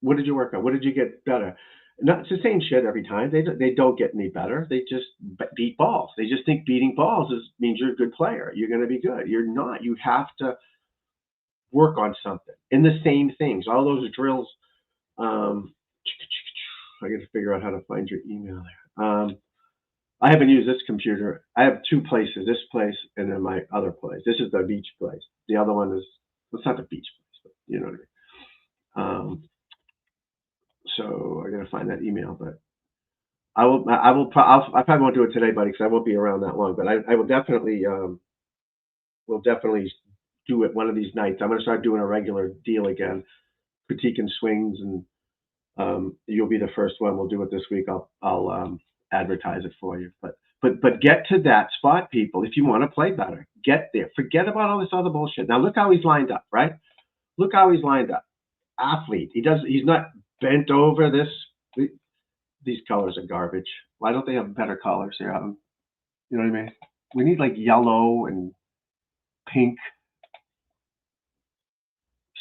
what did you work on? What did you get better? It's the same shit every time. They don't get any better. They just beat balls. They just think beating balls means you're a good player. You're going to be good. You're not. You have to work on something. And the same things. All those drills. I got to figure out how to find your email there. I haven't used this computer. I have two places, this place and then my other place. This is the beach place. The other one is, it's not the beach place, but you know what I mean. So I got to find that email, but I probably won't do it today, buddy, because I won't be around that long, but I will definitely, will definitely do it one of these nights. I'm going to start doing a regular deal again, critiquing swings, and you'll be the first one. We'll do it this week. I'll advertise it for you, but get to that spot, people. If you want to play better, get there. Forget about all this other bullshit. Now look how he's lined up, right? Look how he's lined up. Athlete. He's not bent over. These colors are garbage. Why don't they have better colors here? You know what I mean? We need like yellow and pink.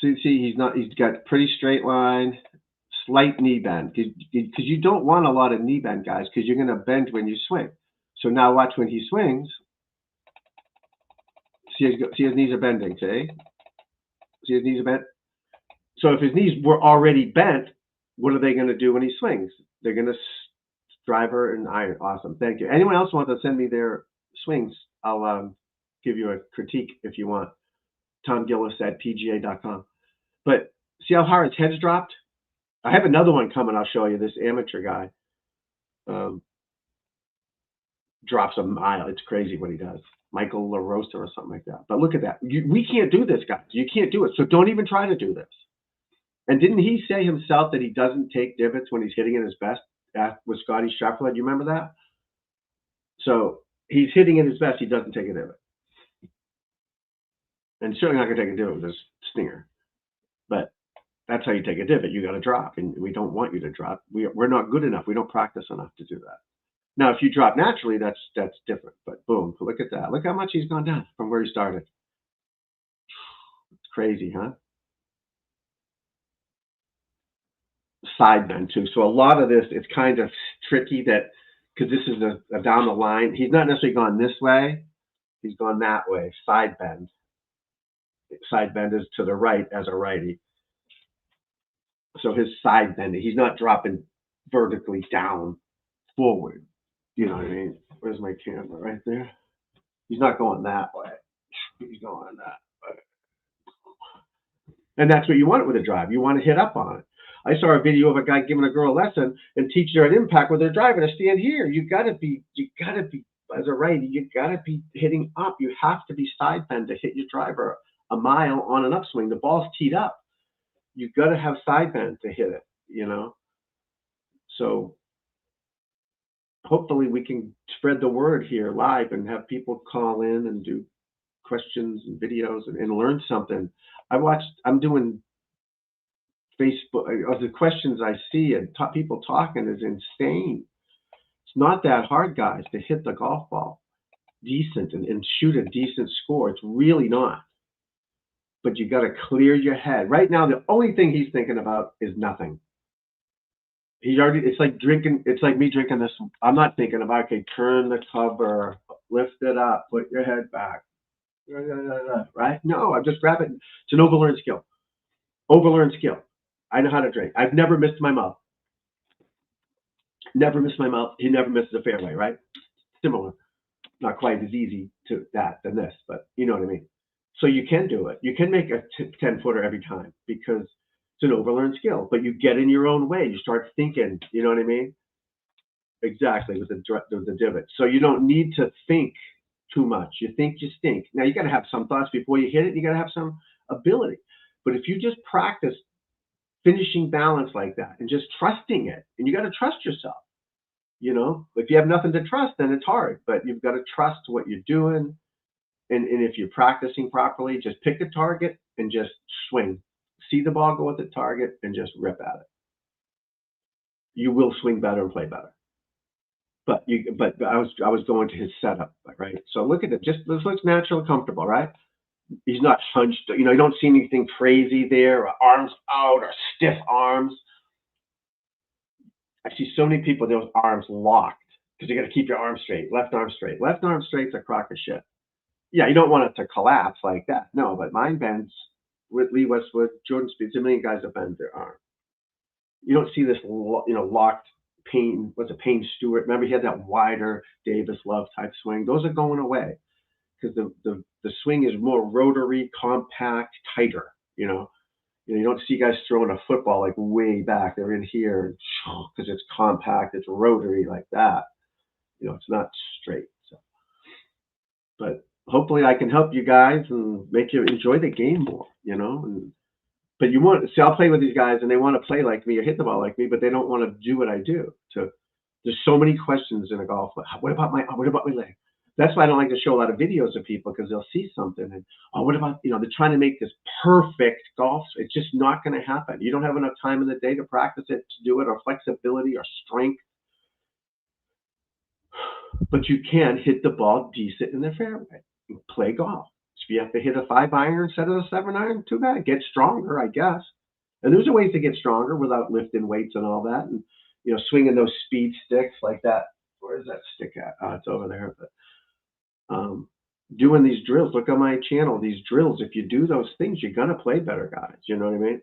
See, he's got pretty straight line, slight knee bend, because you don't want a lot of knee bend, guys, because you're going to bend when you swing. So now watch when he swings. See his knees are bending, see his knees are bent? So if his knees were already bent, what are they going to do when he swings? They're going to driver and iron. Awesome. Thank you. Anyone else want to send me their swings? I'll give you a critique if you want. Tom Gillis at PGA.com. But see how hard his head's dropped? I have another one coming. I'll show you. This amateur guy drops a mile. It's crazy what he does. Michael LaRosa or something like that. But look at that. We can't do this, guys. You can't do it. So don't even try to do this. And didn't he say himself that he doesn't take divots when he's hitting at his best with Scotty Scheffler? Do you remember that? So he's hitting at his best. He doesn't take a divot. And certainly not going to take a divot with his stinger. But that's how you take a divot. You got to drop. And we don't want you to drop. We're not good enough. We don't practice enough to do that. Now, if you drop naturally, that's different. But boom, look at that. Look how much he's gone down from where he started. It's crazy, huh? Side bend too. So a lot of this, it's kind of tricky that because this is a down the line. He's not necessarily gone this way. He's gone that way. Side bend. Side bend is to the right as a righty. So his side bend, he's not dropping vertically down forward. You know what I mean? Where's my camera? Right there. He's not going that way. He's going that way. And that's what you want with a drive. You want to hit up on it. I saw a video of a guy giving a girl a lesson and teaching her at impact with her driver to stand here. You gotta be as a righty, you gotta be hitting up. You have to be side bend to hit your driver a mile on an upswing. The ball's teed up. You gotta have side bend to hit it, you know. So hopefully we can spread the word here live and have people call in and do questions and videos and learn something. I'm doing Facebook, the questions I see and people talking is insane. It's not that hard, guys, to hit the golf ball decent and shoot a decent score. It's really not. But you got to clear your head. Right now, the only thing he's thinking about is nothing. It's like drinking, it's like me drinking this. I'm not thinking about, okay, turn the cover, lift it up, put your head back, right? No, I'm just grabbing. It's an overlearned skill. Overlearned skill. I know how to drink. I've never missed my mouth. Never missed my mouth. He never misses a fairway, right? Similar. Not quite as easy to that than this, but you know what I mean. So you can do it. You can make a 10-footer every time because it's an overlearned skill, but you get in your own way. You start thinking, you know what I mean? Exactly, with the divot. So you don't need to think too much. You think, you stink. Now you got to have some thoughts before you hit it. You got to have some ability. But if you just practice finishing balance like that and just trusting it, and you got to trust yourself, you know, if you have nothing to trust, then it's hard, but you've got to trust what you're doing. And if you're practicing properly, just pick a target and just swing. See the ball go at the target and just rip at it. You will swing better and play better. But I was going to his setup, right? So look at it. Just this looks natural and comfortable, right? He's not hunched. You know, you don't see anything crazy there, or arms out, or stiff arms. I see so many people, those arms locked because you got to keep your arms straight. Left arm straight. Left arm straight's a crock of shit. Yeah, you don't want it to collapse like that. No, but mine bends with Lee Westwood, Jordan Spieth, a million guys that bend their arm. You don't see this, locked Payne. What's a Payne Stewart? Remember, he had that wider Davis Love type swing. Those are going away because the swing is more rotary, compact, tighter. You don't see guys throwing a football like way back. They're in here because it's compact, it's rotary like that. It's not straight. So, but hopefully I can help you guys and make you enjoy the game more, but I'll play with these guys and they want to play like me or hit the ball like me, but they don't want to do what I do. So there's so many questions in a golf. What about my leg? That's why I don't like to show a lot of videos of people because they'll see something and, what about, they're trying to make this perfect golf. It's just not going to happen. You don't have enough time in the day to practice it, to do it, or flexibility or strength. But you can hit the ball decent in the fairway. Play golf. If you have to hit a 5-iron instead of a 7-iron, too bad. Get stronger, I guess. And there's a ways to get stronger without lifting weights and all that. And, swinging those speed sticks like that. Where's that stick at? Oh, it's over there. But doing these drills, look on my channel, these drills, if you do those things, you're going to play better, guys. You know what I mean?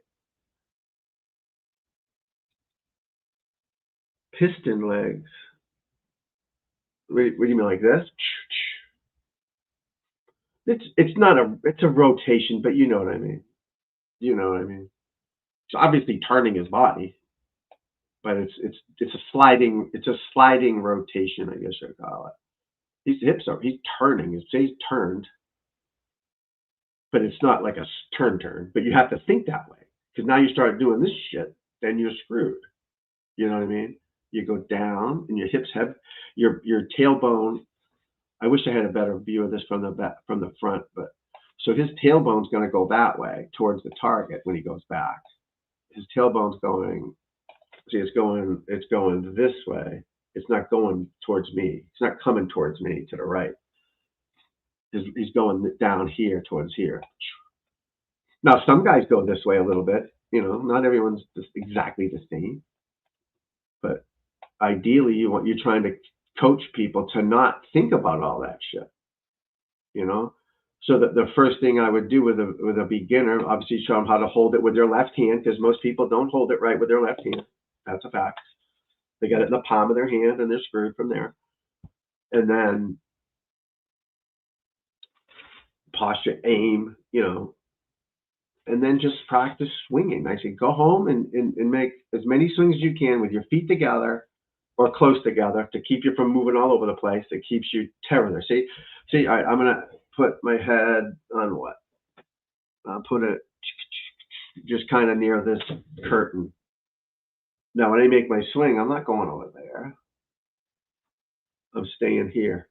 Piston legs. What do you mean, like this? It's a rotation, but you know what I mean. You know what I mean. It's obviously turning his body, but it's a sliding rotation, I guess you'd call it. His hips he's turning. He's turned, but it's not like a turn. But you have to think that way because now you start doing this shit, then you're screwed. You know what I mean? You go down, and your hips have your tailbone. I wish I had a better view of this from the front, but so his tailbone's going to go that way towards the target when he goes back. His tailbone's going. See, it's going this way. It's not going towards me. It's not coming towards me to the right. He's going down here towards here. Now, some guys go this way a little bit. Not everyone's just exactly the same. But ideally, you're trying to coach people to not think about all that shit. So that the first thing I would do with a beginner, obviously show them how to hold it with their left hand because most people don't hold it right with their left hand. That's a fact. They got it in the palm of their hand and they're screwed from there. And then posture, aim, and then just practice swinging. I say go home and make as many swings as you can with your feet together or close together to keep you from moving all over the place. It keeps you tethered. See, all right, I'm going to put my head on what? I'll put it just kind of near this curtain. Now, when I make my swing, I'm not going over there. I'm staying here,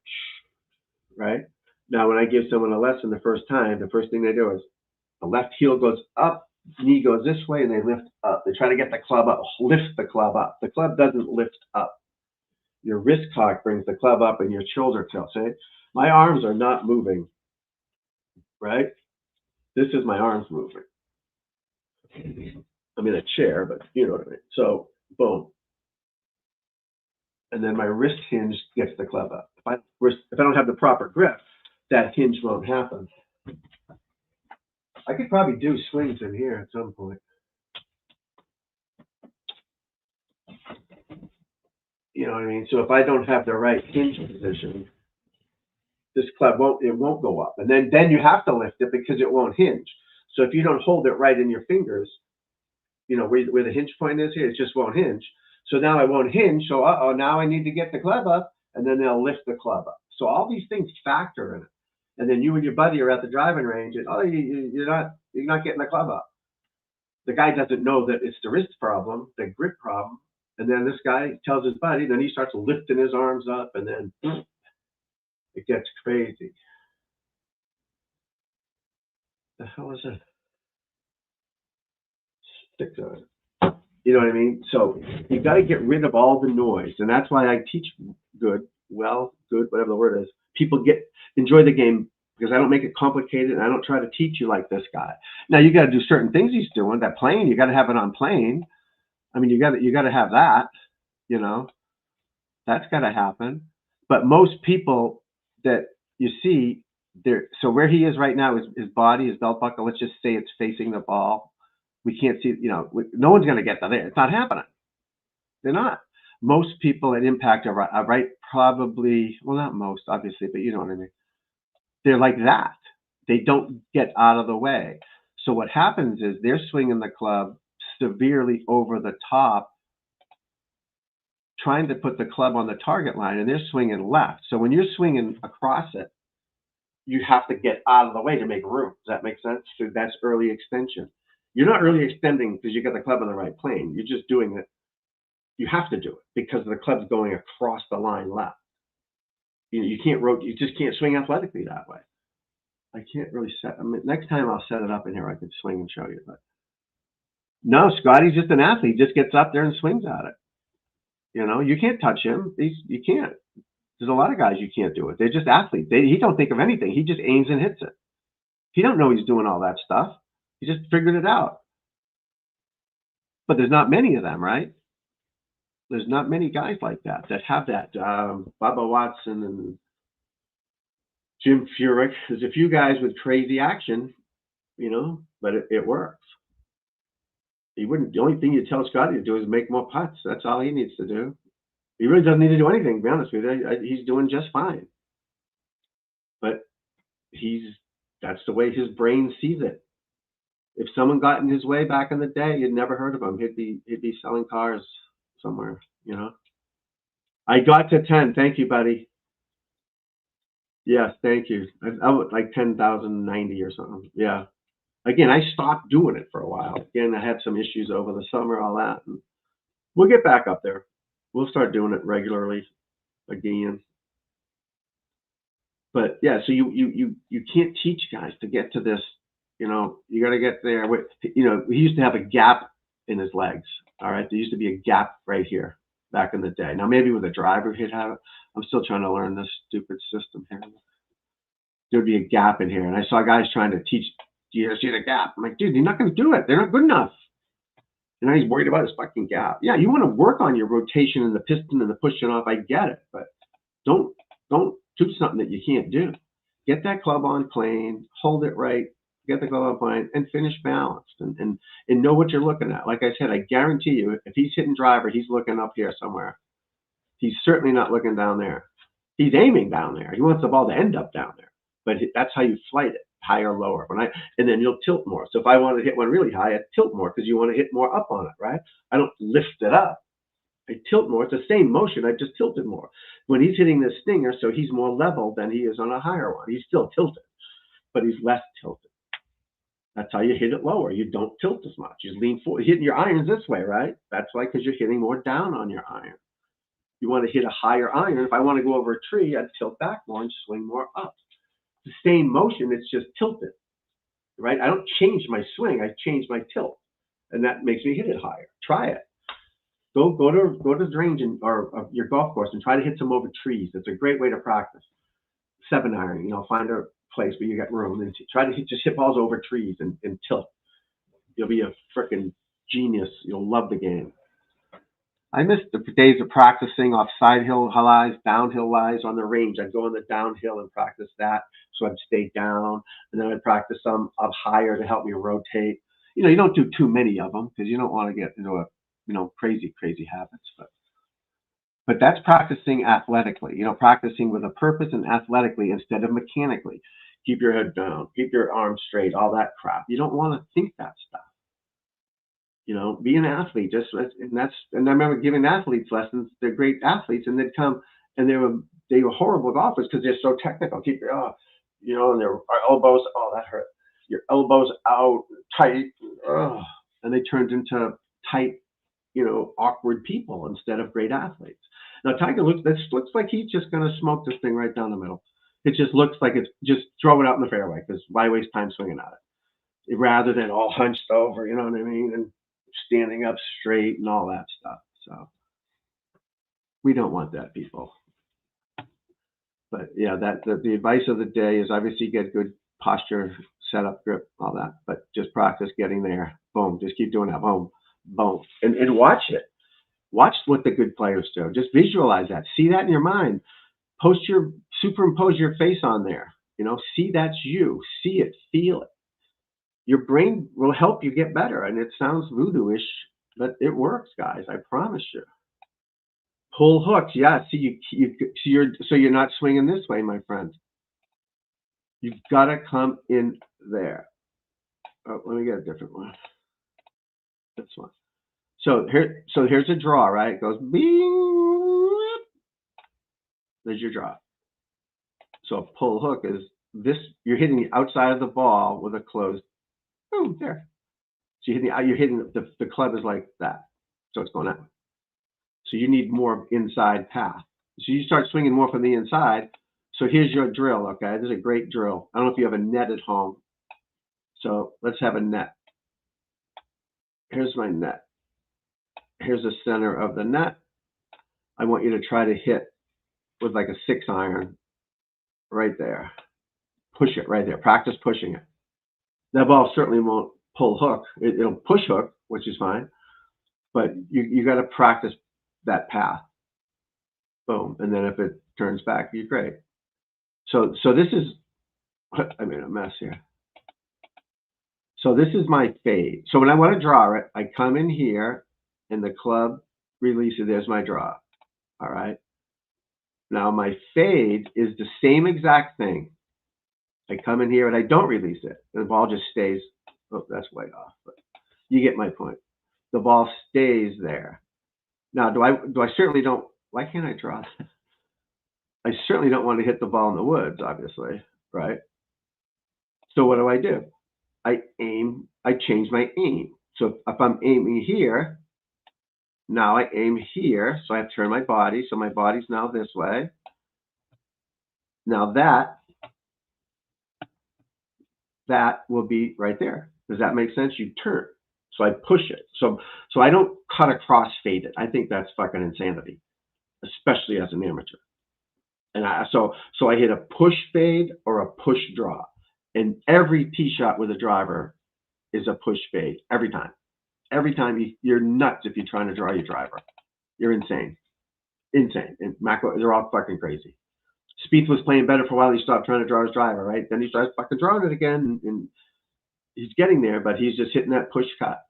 right? Now, when I give someone a lesson the first time, the first thing they do is the left heel goes up, knee goes this way and they lift up. They try to get the club up, lift the club up. The club doesn't lift up. Your wrist cock brings the club up and your shoulder tilts. See? My arms are not moving, right? This is my arms moving. I'm in a chair, but you know what I mean. So, boom. And then my wrist hinge gets the club up. If I don't have the proper grip, that hinge won't happen. I could probably do swings in here at some point. You know what I mean? So if I don't have the right hinge position, this club won't go up. And then you have to lift it because it won't hinge. So if you don't hold it right in your fingers, you know, where the hinge point is here, it just won't hinge. So now it won't hinge. So now I need to get the club up, and then they'll lift the club up. So all these things factor in it. And then you and your buddy are at the driving range, and you're not getting the club up. The guy doesn't know that it's the wrist problem, the grip problem. And then this guy tells his buddy, then he starts lifting his arms up, and then it gets crazy. The hell is it? Sticks on it. You know what I mean? So you got to get rid of all the noise, and that's why I teach good, whatever the word is. People enjoy the game because I don't make it complicated, and I don't try to teach you like this guy. Now you got to do certain things he's doing. That plane, you got to have it on plane. I mean, you got to have that. You know, that's got to happen. But most people that you see there, so where he is right now is his body, his belt buckle. Let's just say it's facing the ball. We can't see, you know, no one's going to get to there. It's not happening. They're not. Most people at impact are right, probably, well, not most, obviously, but you know what I mean. They're like that. They don't get out of the way. So what happens is they're swinging the club severely over the top, trying to put the club on the target line, and they're swinging left. So when you're swinging across it, you have to get out of the way to make room. Does that make sense? So that's early extension. You're not really extending because you got the club on the right plane. You're just doing it. You have to do it because the club's going across the line left. You can't rotate. You just can't swing athletically that way. I can't really set. I mean, next time I'll set it up in here. I could swing and show you. But no, Scotty's just an athlete. He just gets up there and swings at it. You know, you can't touch him. You can't. There's a lot of guys you can't do it. They're just athletes. He don't think of anything. He just aims and hits it. He don't know he's doing all that stuff. He just figured it out. But there's not many of them, right? There's not many guys like that have that. Bubba Watson and Jim Furyk. There's a few guys with crazy action, you know, but it works. The only thing you tell Scotty to do is make more putts. That's all he needs to do. He really doesn't need to do anything, to be honest with you. He's doing just fine. But that's the way his brain sees it. If someone got in his way back in the day, you'd never heard of him. He'd be selling cars somewhere, you know. I got to 10. Thank you, buddy. Yes, thank you. I was like 10,090 or something. Yeah. Again, I stopped doing it for a while. Again, I had some issues over the summer, all that. And we'll get back up there. We'll start doing it regularly again. But yeah, so you can't teach guys to get to this. You know, you got to get there. You know, he used to have a gap in his legs. All right, there used to be a gap right here back in the day. Now maybe with a driver he'd have it. I'm still trying to learn this stupid system here. There'd be a gap in here, and I saw guys trying to teach. You see the gap? I'm like, dude, you're not going to do it. They're not good enough. And now he's worried about his fucking gap. Yeah, you want to work on your rotation and the piston and the pushing off. I get it, but don't do something that you can't do. Get that club on plane, hold it right, get the club on plane, and finish balanced and know what you're looking at. Like I said, I guarantee you, if he's hitting driver, he's looking up here somewhere. He's certainly not looking down there. He's aiming down there. He wants the ball to end up down there. But that's how you flight it, higher or lower. And then you'll tilt more. So if I want to hit one really high, I tilt more because you want to hit more up on it, right? I don't lift it up. I tilt more. It's the same motion. I just tilted more. When he's hitting this stinger, so he's more level than he is on a higher one. He's still tilted, but he's less tilted. That's how you hit it lower. You don't tilt as much. You lean forward. You're hitting your irons this way, right? That's why, because you're hitting more down on your iron. You want to hit a higher iron. If I want to go over a tree, I'd tilt back more and swing more up. The same motion, it's just tilted. right? I don't change my swing. I change my tilt, and that makes me hit it higher. Try it. Go to the range or your golf course and try to hit some over trees. It's a great way to practice. 7-iron, find a place where you got room and try to just hit balls over trees and tilt. You'll be a freaking genius. You'll love the game. I miss the days of practicing off side hill lies, downhill lies on the range. I'd go on the downhill and practice that, so I'd stay down, and then I'd practice some up higher to help me rotate. You don't do too many of them because you don't want to get into crazy habits. But that's practicing athletically. Practicing with a purpose and athletically instead of mechanically. Keep your head down, keep your arms straight, all that crap. You don't want to think that stuff. Be an athlete. And I remember giving athletes lessons. They're great athletes, and they'd come and they were horrible golfers because they're so technical. Keep your and their elbows. Oh, that hurt. Your elbows out tight. And they turned into tight, awkward people instead of great athletes. Now Tiger looks like he's just going to smoke this thing right down the middle. It just looks like it's just throw it out in the fairway because why waste time swinging at it? Rather than all hunched over, you know what I mean, and standing up straight and all that stuff. So we don't want that, people. But yeah, the advice of the day is obviously get good posture, setup, grip, all that. But just practice getting there. Boom. Just keep doing that. Boom, boom, and watch it. Watch what the good players do. Just visualize that. See that in your mind. Superimpose your face on there. See that's you. See it. Feel it. Your brain will help you get better. And it sounds voodoo-ish, but it works, guys. I promise you. Pull hooks. Yeah. See, you're not swinging this way, my friend. You've got to come in there. Oh, let me get a different one. This one. So here's a draw, right? It goes bing. There's your draw. So a pull hook is this. You're hitting the outside of the ball with a closed. Boom, there. So you're hitting the club is like that. So it's going that way. So you need more inside path. So you start swinging more from the inside. So here's your drill, okay? This is a great drill. I don't know if you have a net at home. So let's have a net. Here's my net. Here's the center of the net. I want you to try to hit with like a 6-iron right there. Push it right there. Practice pushing it. That ball certainly won't pull hook. It'll push hook, which is fine. But you got to practice that path. Boom. And then if it turns back, you're great. So this is, I made a mess here. So this is my fade. So when I want to draw it, I come in here and the club releases. There's my draw. All right. Now my fade is the same exact thing. I come in here and I don't release it. And the ball just stays. Oh, that's way off. But you get my point. The ball stays there. Now, do I certainly don't, why can't I draw? I certainly don't want to hit the ball in the woods, obviously, right? So what do? I change my aim. So if I'm aiming here, now I aim here. So I have to turn my body. So my body's now this way. Now that will be right there. Does that make sense? You turn. So I push it. So I don't cut across fade it. I think that's fucking insanity, especially as an amateur. And so I hit a push fade or a push draw. And every tee shot with a driver is a push fade every time. Every time you're nuts if you're trying to draw your driver. You're insane. Insane. And macro, they're all fucking crazy. Spieth was playing better for a while. He stopped trying to draw his driver, right? Then he starts fucking drawing it again. And he's getting there, but he's just hitting that push cut.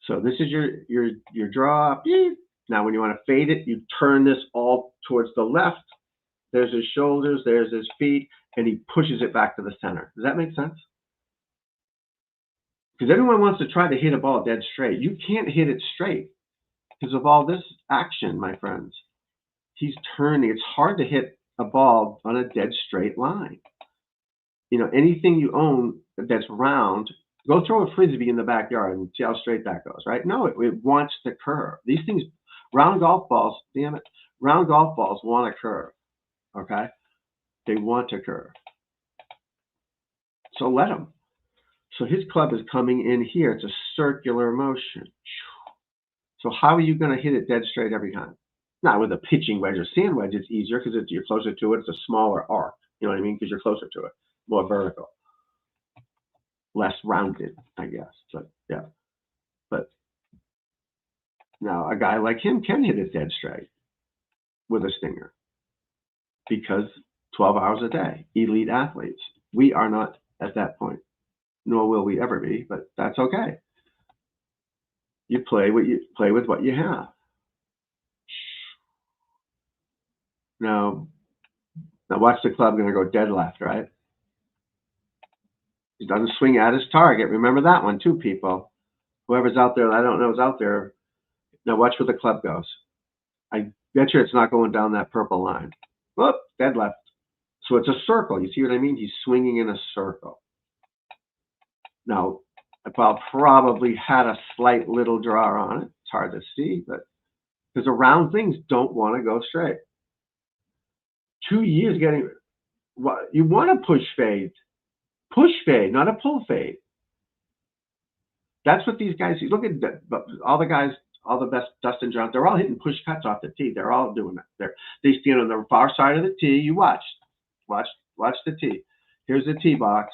So this is your draw. Now when you want to fade it, you turn this all towards the left. There's his shoulders, there's his feet, and he pushes it back to the center. Does that make sense? Because everyone wants to try to hit a ball dead straight. You can't hit it straight because of all this action, my friends. He's turning. It's hard to hit a ball on a dead straight line. Anything you own that's round, go throw a frisbee in the backyard and see how straight that goes, right? No, it wants to curve. These things, round golf balls, damn it, round golf balls want to curve, okay? They want to curve. So let them. So his club is coming in here. It's a circular motion. So how are you going to hit it dead straight every time? Not with a pitching wedge or sand wedge. It's easier because you're closer to it. It's a smaller arc. You know what I mean? Because you're closer to it. More vertical. Less rounded, I guess. But yeah. But now a guy like him can hit it dead straight with a stinger because 12 hours a day, elite athletes. We are not at that point, nor will we ever be, but that's okay. You play with what you have. Now watch the club going to go dead left, right? He doesn't swing at his target. Remember that one too, people. Whoever's out there, I don't know is out there. Now watch where the club goes. I bet you it's not going down that purple line. Whoop, dead left. So it's a circle. You see what I mean? He's swinging in a circle. Now, I probably had a slight little draw on it. It's hard to see, but because the round things don't want to go straight. 2 years getting, you want to push fade, not a pull fade. That's what these guys, you look at all the guys, all the best, Dustin Johnson, they're all hitting push cuts off the tee. They're all doing that. They stand on the far side of the tee. You watch the tee. Here's the tee box.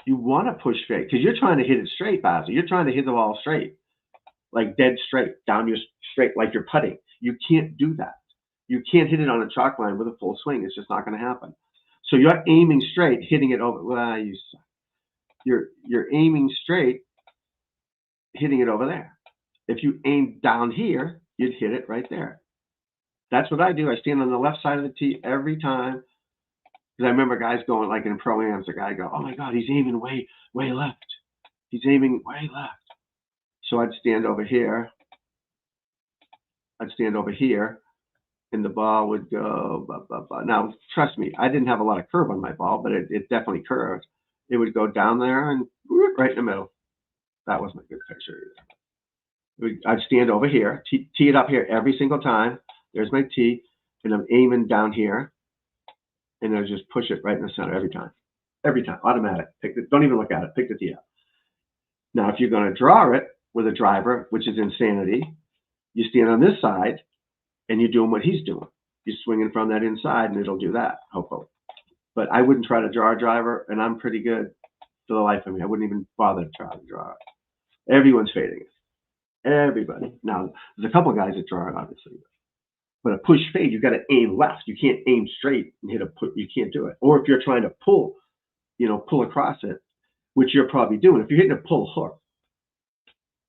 You want to push fade because you're trying to hit it straight, Basil. You're trying to hit the ball straight, like dead straight, down your straight, like you're putting. You can't do that. You can't hit it on a chalk line with a full swing. It's just not going to happen. So you're aiming straight, hitting it over. Well, you're aiming straight, hitting it over there. If you aim down here, you'd hit it right there. That's what I do. I stand on the left side of the tee every time. Because I remember guys going, like in pro-ams, the guy go, oh my God, he's aiming way left. He's aiming way left. So I'd stand over here. And the ball would go, blah, blah, blah. Now, trust me, I didn't have a lot of curve on my ball, but it definitely curved. It would go down there and right in the middle. That wasn't a good picture either. I'd stand over here, tee it up here every single time. There's my tee, and I'm aiming down here. And I just push it right in the center every time. Every time, automatic. Don't even look at it. Pick the tee up. Now, if you're going to draw it with a driver, which is insanity, you stand on this side, and you're doing what he's doing. You're swinging from that inside, and it'll do that, hopefully. But I wouldn't try to draw a driver, and I'm pretty good for the life of me. I wouldn't even bother to try to draw it. Everyone's fading it. Everybody. Now, there's a couple of guys that draw it, obviously. But a push fade, you've got to aim left. You can't aim straight and hit a put. You can't do it. Or if you're trying to pull across it, which you're probably doing. If you're hitting a pull hook,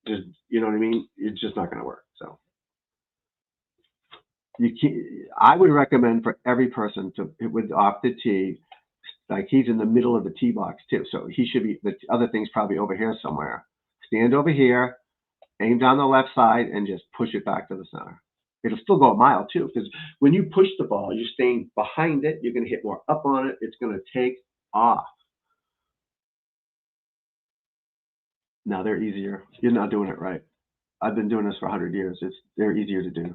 just, you know what I mean? It's just not going to work. So I would recommend for every person to hit with off the tee, like he's in the middle of the tee box too. So he should be, the other thing's probably over here somewhere. Stand over here, aim down the left side, and just push it back to the center. It'll still go a mile too, because when you push the ball, you're staying behind it. You're going to hit more up on it. It's going to take off. Now they're easier. You're not doing it right. I've been doing this for 100 years. They're easier to do.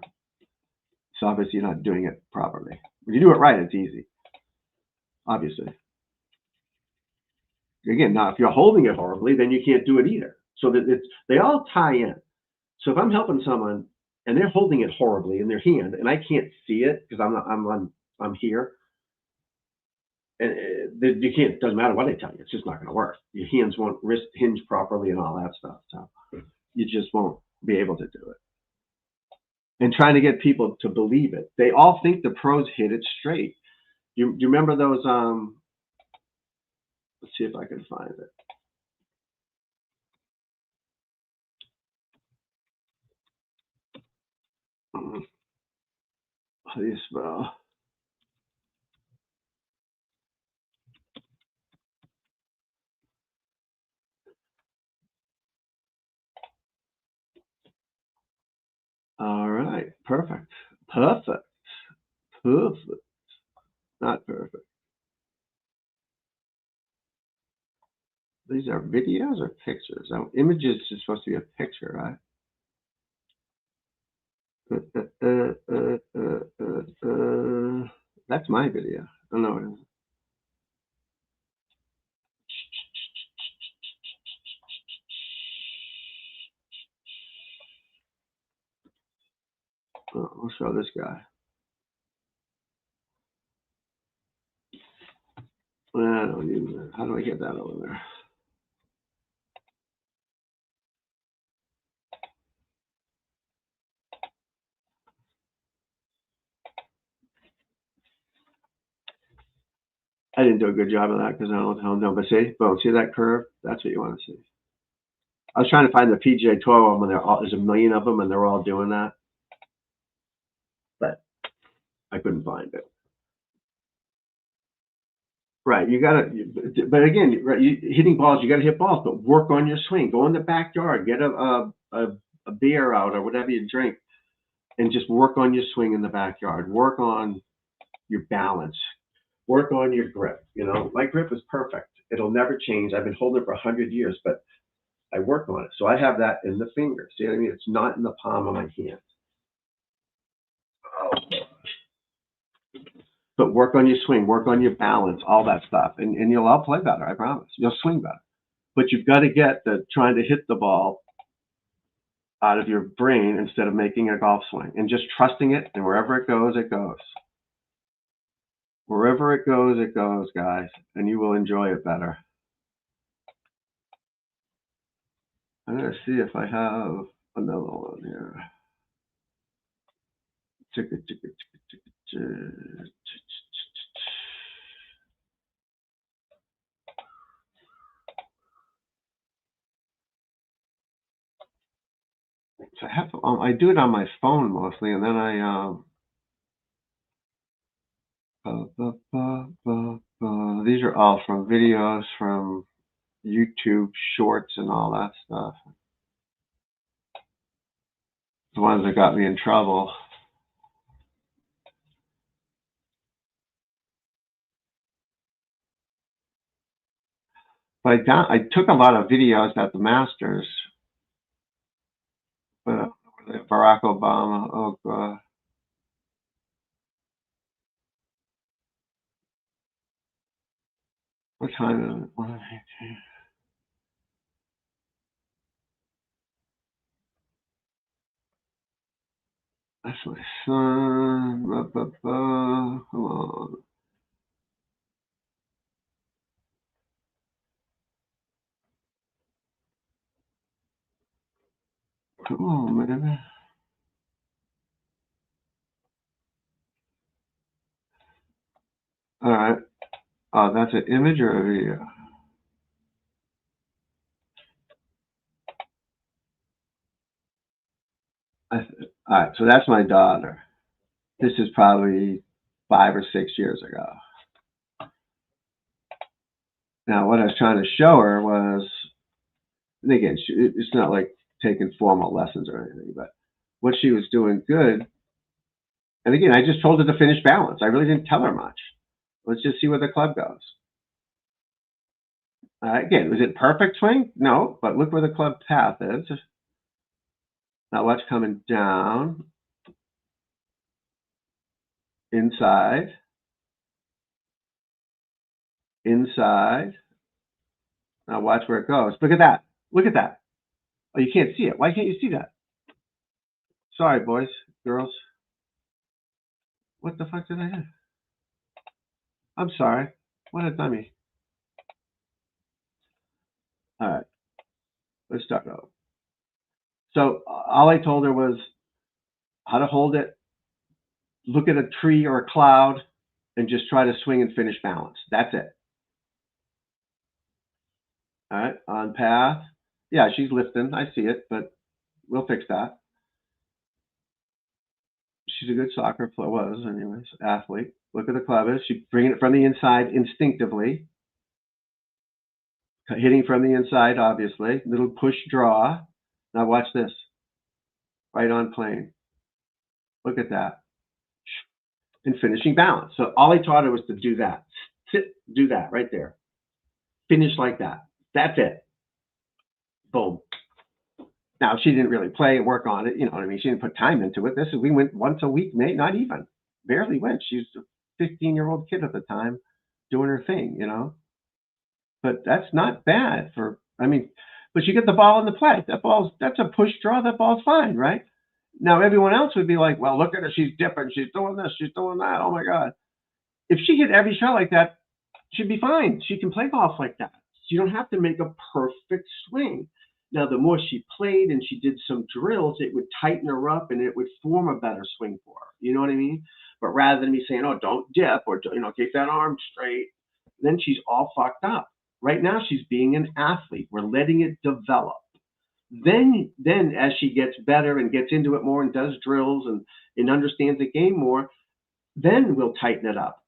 So obviously you're not doing it properly. When you do it right, it's easy. Obviously. Again, now if you're holding it horribly, then you can't do it either. So that they all tie in. So if I'm helping someone and they're holding it horribly in their hand, and I can't see it because I'm here, and you can't. It doesn't matter what I tell you; it's just not going to work. Your hands won't wrist hinge properly and all that stuff. So you just won't be able to do it. And trying to get people to believe it, they all think the pros hit it straight. Do you remember those? Let's see if I can find it. How do you spell? All right, perfect. Not perfect. These are videos or pictures? Now, images is supposed to be a picture, right? That's my video. Oh no, it isn't. Oh, this guy. I don't need that. How do I get that over there? I didn't do a good job of that because I don't know. But see, boom, see that curve? That's what you want to see. I was trying to find the PGA Tour one when there's a million of them and they're all doing that, but I couldn't find it. Right, you gotta, but again, right, hitting balls, you gotta hit balls, but work on your swing. Go in the backyard, get a beer out or whatever you drink, and just work on your swing in the backyard. Work on your balance. Work on your grip. You know, my grip is perfect. It'll never change. I've been holding it for 100 years, but I work on it. So I have that in the finger. See what I mean? It's not in the palm of my hand. Oh. But work on your swing, work on your balance, all that stuff, and you'll all play better, I promise. You'll swing better. But you've got to get the trying to hit the ball out of your brain instead of making a golf swing and just trusting it, and wherever it goes, it goes. Wherever it goes, guys, and you will enjoy it better. I'm going to see if I have another one here. So I do it on my phone mostly, and then these are all from videos from YouTube Shorts and all that stuff. The ones that got me in trouble. But I took a lot of videos at the Masters. But Barack Obama, oh God. What time is it? That's my son. Come on. Come on, man. All right. Oh, that's an image or a video? All right, so that's my daughter. This is probably 5 or 6 years ago. Now, what I was trying to show her was, and again, it's not like taking formal lessons or anything, but what she was doing good. And again, I just told her to finish balance. I really didn't tell her much. Let's just see where the club goes. Again, was it perfect swing? No, but look where the club path is. Now watch coming down, inside, inside. Now watch where it goes. Look at that. Look at that. Oh, you can't see it. Why can't you see that? Sorry, boys, girls. What the fuck did I do? I'm sorry. What a dummy. All right. Let's start over. So all I told her was how to hold it, look at a tree or a cloud, and just try to swing and finish balance. That's it. All right, on path. Yeah, she's lifting. I see it, but we'll fix that. She's a good soccer player, was anyways, athlete. Look at the club is. She's bringing it from the inside instinctively. Hitting from the inside, obviously. Little push draw. Now watch this. Right on plane. Look at that. And finishing balance. So all I taught her was to do that. Sit, do that right there. Finish like that. That's it. Boom. Now, she didn't really play and work on it. You know what I mean? She didn't put time into it. We went once a week, mate, not even. Barely went. She was a 15-year-old kid at the time doing her thing, you know? But that's not bad for, I mean, but you get the ball in the play. That's a push draw. That ball's fine, right? Now, everyone else would be like, well, look at her. She's dipping. She's doing this. She's doing that. Oh, my God. If she hit every shot like that, she'd be fine. She can play golf like that. You don't have to make a perfect swing. Now, the more she played and she did some drills, it would tighten her up and it would form a better swing for her. You know what I mean? But rather than me saying, oh, don't dip or, keep that arm straight, then she's all fucked up. Right now, she's being an athlete. We're letting it develop. Then as she gets better and gets into it more and does drills and understands the game more, then we'll tighten it up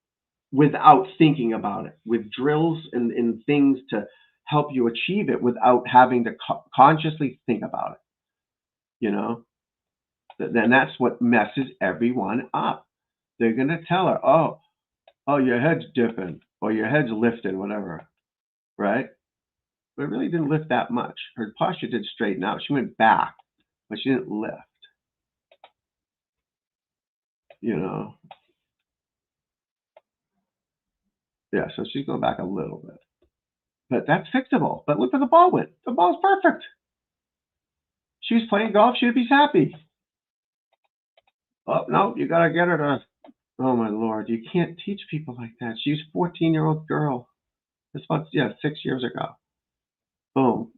without thinking about it, with drills and things to help you achieve it without having to consciously think about it. Then that's what messes everyone up. They're going to tell her, oh, your head's dipping or your head's lifting, whatever, right? But it really didn't lift that much. Her posture did straighten out. She went back, but she didn't lift. Yeah, so she's going back a little bit. But that's fixable. But look where the ball went. The ball's perfect. She was playing golf. She'd be happy. Oh, no, you got to get her to... Oh, my Lord. You can't teach people like that. She's a 14-year-old girl. This was, 6 years ago. Boom.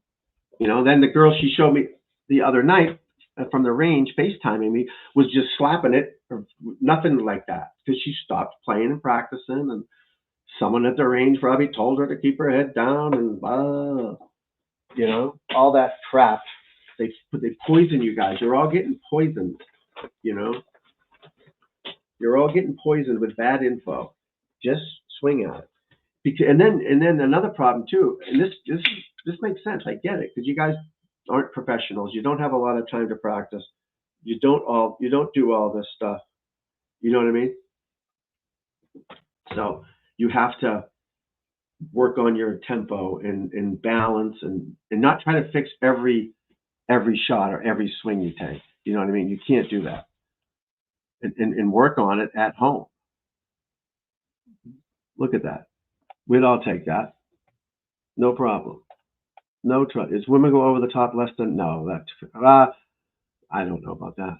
Then the girl she showed me the other night from the range, FaceTiming me, was just slapping it, or nothing like that, because she stopped playing and practicing, and someone at the range probably told her to keep her head down, and all that crap. They poison you guys. You're all getting poisoned. You're all getting poisoned with bad info. Just swing at it. And then another problem too. And this makes sense. I get it, because you guys aren't professionals. You don't have a lot of time to practice. You don't do all this stuff. You know what I mean? So you have to work on your tempo and balance and not try to fix every shot or every swing you take. You know what I mean? You can't do that. And work on it at home. Look at that. We'd all take that. No problem. No trouble. Is women go over the top less than? No, that's I don't know about that.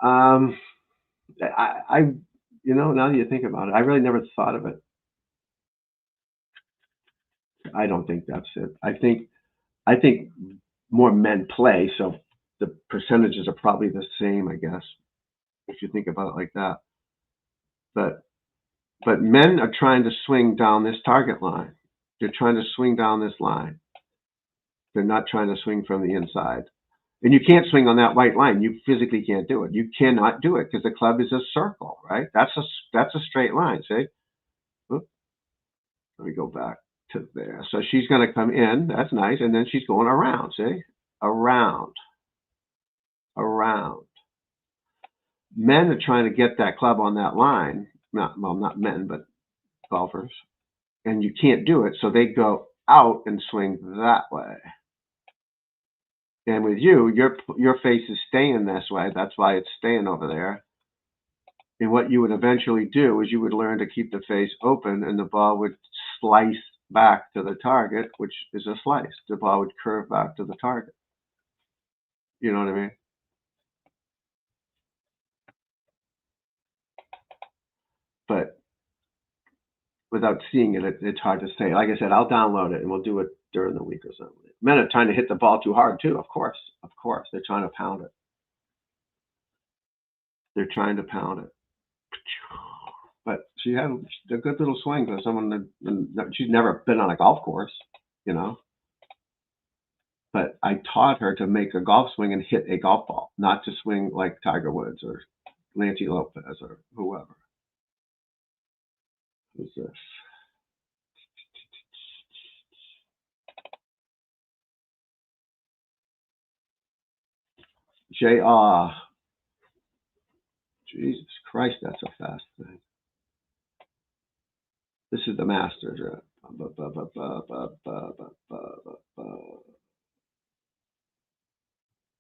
I now that you think about it, I really never thought of it. I don't think that's it. I think more men play, so the percentages are probably the same, I guess, if you think about it like that. But men are trying to swing down this target line. They're trying to swing down this line. They're not trying to swing from the inside. And you can't swing on that white line. You physically can't do it. You cannot do it because the club is a circle, right? That's a straight line, see? Oops. Let me go back to there. So she's going to come in. That's nice. And then she's going around, see? Around. Men are trying to get that club on that line. Not men, but golfers. And you can't do it. So they go out and swing that way. And with you, your face is staying this way. That's why it's staying over there. And what you would eventually do is you would learn to keep the face open, and the ball would slice back to the target, which is a slice. The ball would curve back to the target. You know what I mean? But without seeing it, it's hard to say. Like I said, I'll download it and we'll do it during the week or something. Men are trying to hit the ball too hard too, of course. They're trying to pound it. But she had a good little swing for someone that she's never been on a golf course, But I taught her to make a golf swing and hit a golf ball, not to swing like Tiger Woods or Lance Lopez or whoever. Who's this? JR. Jesus Christ, that's a fast thing. This is the Masters.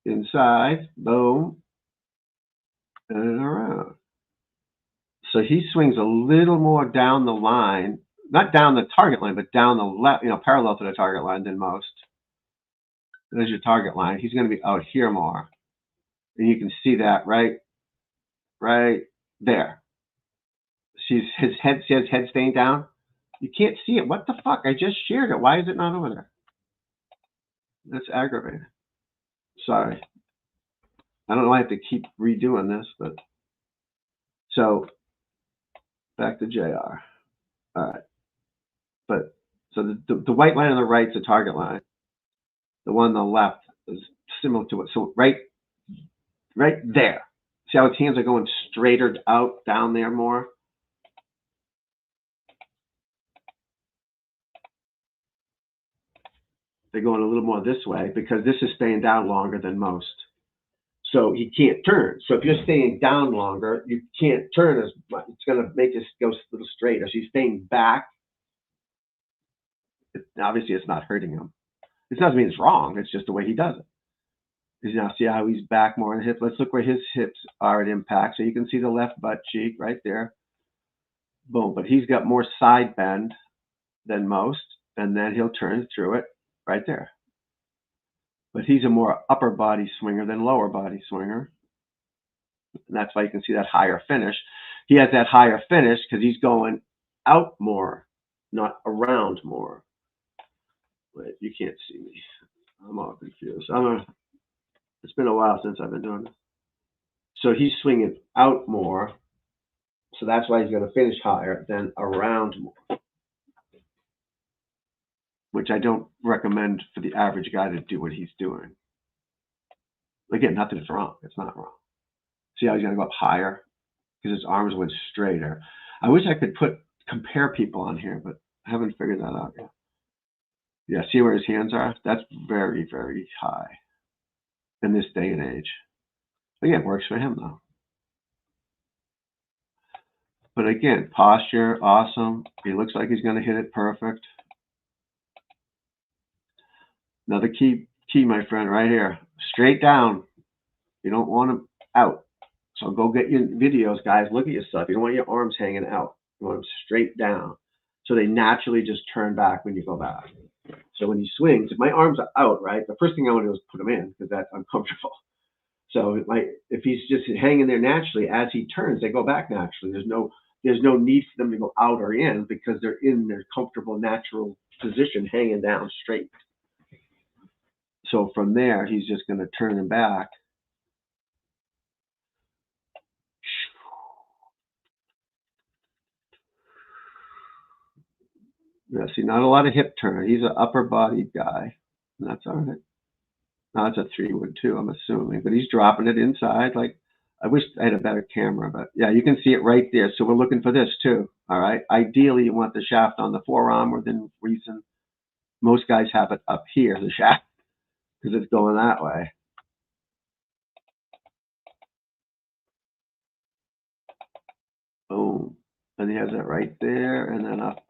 Inside, boom, and around. So he swings a little more down the line, not down the target line, but down the left, parallel to the target line than most. There's your target line. He's going to be out here more. And you can see that right there. See his head staying down? You can't see it. What the fuck? I just shared it. Why is it not over there? That's aggravating. Sorry. I don't know why I have to keep redoing this, but so back to JR. All right. But so the white line on the right is the target line. The one on the left is similar to it. So right there. See how his hands are going straighter out down there more? They're going a little more this way because this is staying down longer than most. So he can't turn. So if you're staying down longer, you can't turn as much. It's going to make us go a little straighter. So he's staying back. Obviously, it's not hurting him. It doesn't mean it's wrong. It's just the way he does it. You now see how he's back more in the hip. Let's look where his hips are at impact. So you can see the left butt cheek right there. Boom. But he's got more side bend than most. And then he'll turn through it right there. But he's a more upper body swinger than lower body swinger. And that's why you can see that higher finish. He has that higher finish because he's going out more, not around more. Wait, you can't see me. I'm all confused. It's been a while since I've been doing this. So he's swinging out more. So that's why he's going to finish higher than around more. Which I don't recommend for the average guy to do what he's doing. Again, not that it's wrong. It's not wrong. See how he's going to go up higher? Because his arms went straighter. I wish I could compare people on here, but I haven't figured that out yet. Yeah, see where his hands are? That's very, very high in this day and age. Again, works for him though. But again, posture, awesome. He looks like he's going to hit it perfect. Another key, my friend, right here. Straight down. You don't want him out. So go get your videos, guys. Look at yourself. You don't want your arms hanging out. You want them straight down. So they naturally just turn back when you go back. So when he swings, if my arms are out, right, the first thing I want to do is put them in because that's uncomfortable. So if he's just hanging there naturally, as he turns, they go back naturally. There's no need for them to go out or in because they're in their comfortable, natural position, hanging down straight. So from there, he's just going to turn him back. Yeah, see, not a lot of hip turn. He's an upper bodied guy. And that's all right. Now it's a 3-wood too, I'm assuming. But he's dropping it inside. Like, I wish I had a better camera, but yeah, you can see it right there. So we're looking for this too. All right. Ideally, you want the shaft on the forearm within reason. Most guys have it up here, the shaft, because it's going that way. Boom. And he has it right there and then up.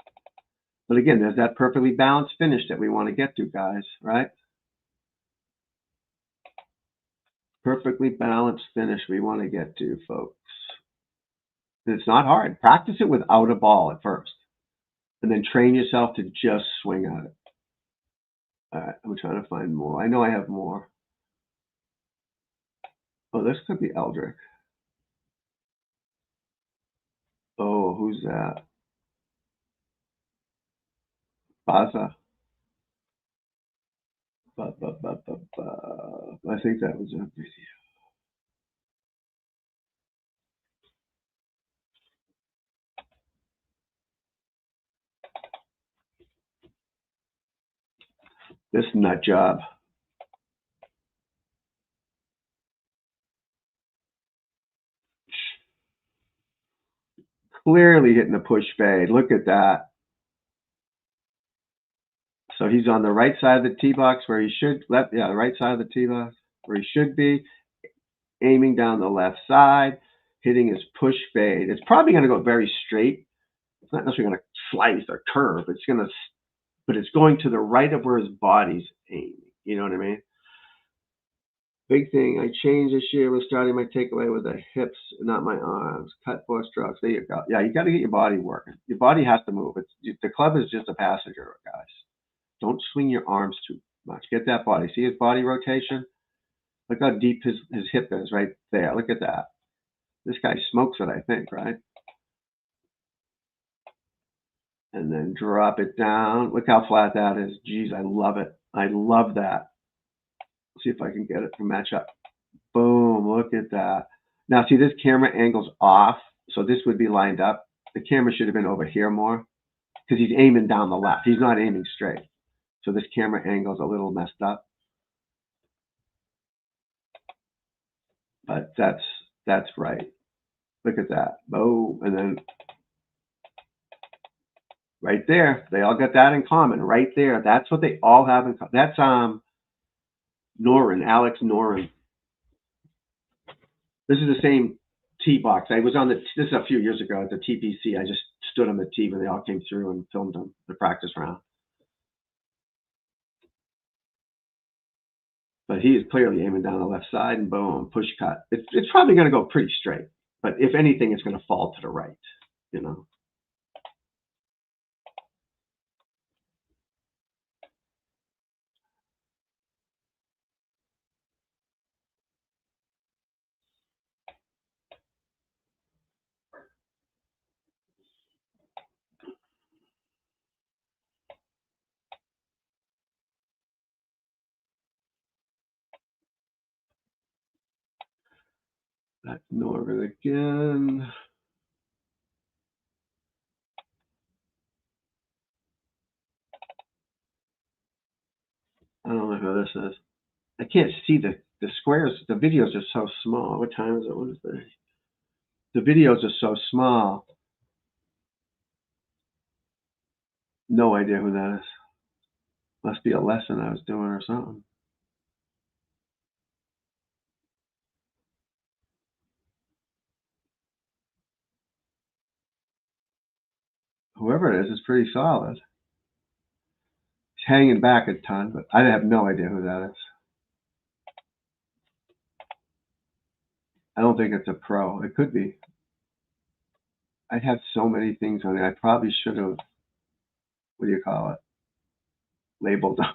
But again, there's that perfectly balanced finish that we want to get to, guys, right? Perfectly balanced finish we want to get to, folks. And it's not hard. Practice it without a ball at first. And then train yourself to just swing at it. All right, I'm trying to find more. I know I have more. Oh, this could be Eldrick. Oh, who's that? Baza. I think that was a video. This nut job. Clearly hitting a push fade. Look at that. So he's on the right side of the tee box where he should, the right side of the tee box where he should be, aiming down the left side, hitting his push fade. It's probably going to go very straight. It's not necessarily going to slice or curve. It's going to, but it's going to the right of where his body's aiming. You know what I mean? Big thing I changed this year was starting my takeaway with the hips, not my arms. Cut 4 strokes. There you go. Yeah, you got to get your body working. Your body has to move. The club is just a passenger, guys. Don't swing your arms too Watch, get that body. See his body rotation? Look how deep his hip is right there. Look at that. This guy smokes it, I think, right? And then drop it down. Look how flat that is. Jeez, I love it. I love that. Let's see if I can get it to match up. Boom, look at that. Now, see, this camera angle's off, so this would be lined up. The camera should have been over here more because he's aiming down the left. He's not aiming straight. So this camera angle's a little messed up. But that's right. Look at that. Boom, and then right there, they all got that in common. Right there, that's what they all have in common. That's Noren, Alex Noren. This is the same tee box. I was on this is a few years ago at the TPC. I just stood on the tee when they all came through and filmed them, the practice round. But he is clearly aiming down the left side and boom, push cut. It's probably going to go pretty straight. But if anything, it's going to fall to the right, you know. That's Norman again. I don't know who this is. I can't see the squares. The videos are so small. What time is it? What is it? The videos are so small. No idea who that is. Must be a lesson I was doing or something. Whoever it is pretty solid. He's hanging back a ton, but I have no idea who that is. I don't think it's a pro. It could be. I have so many things on it. I probably should have, what do you call it, labeled them.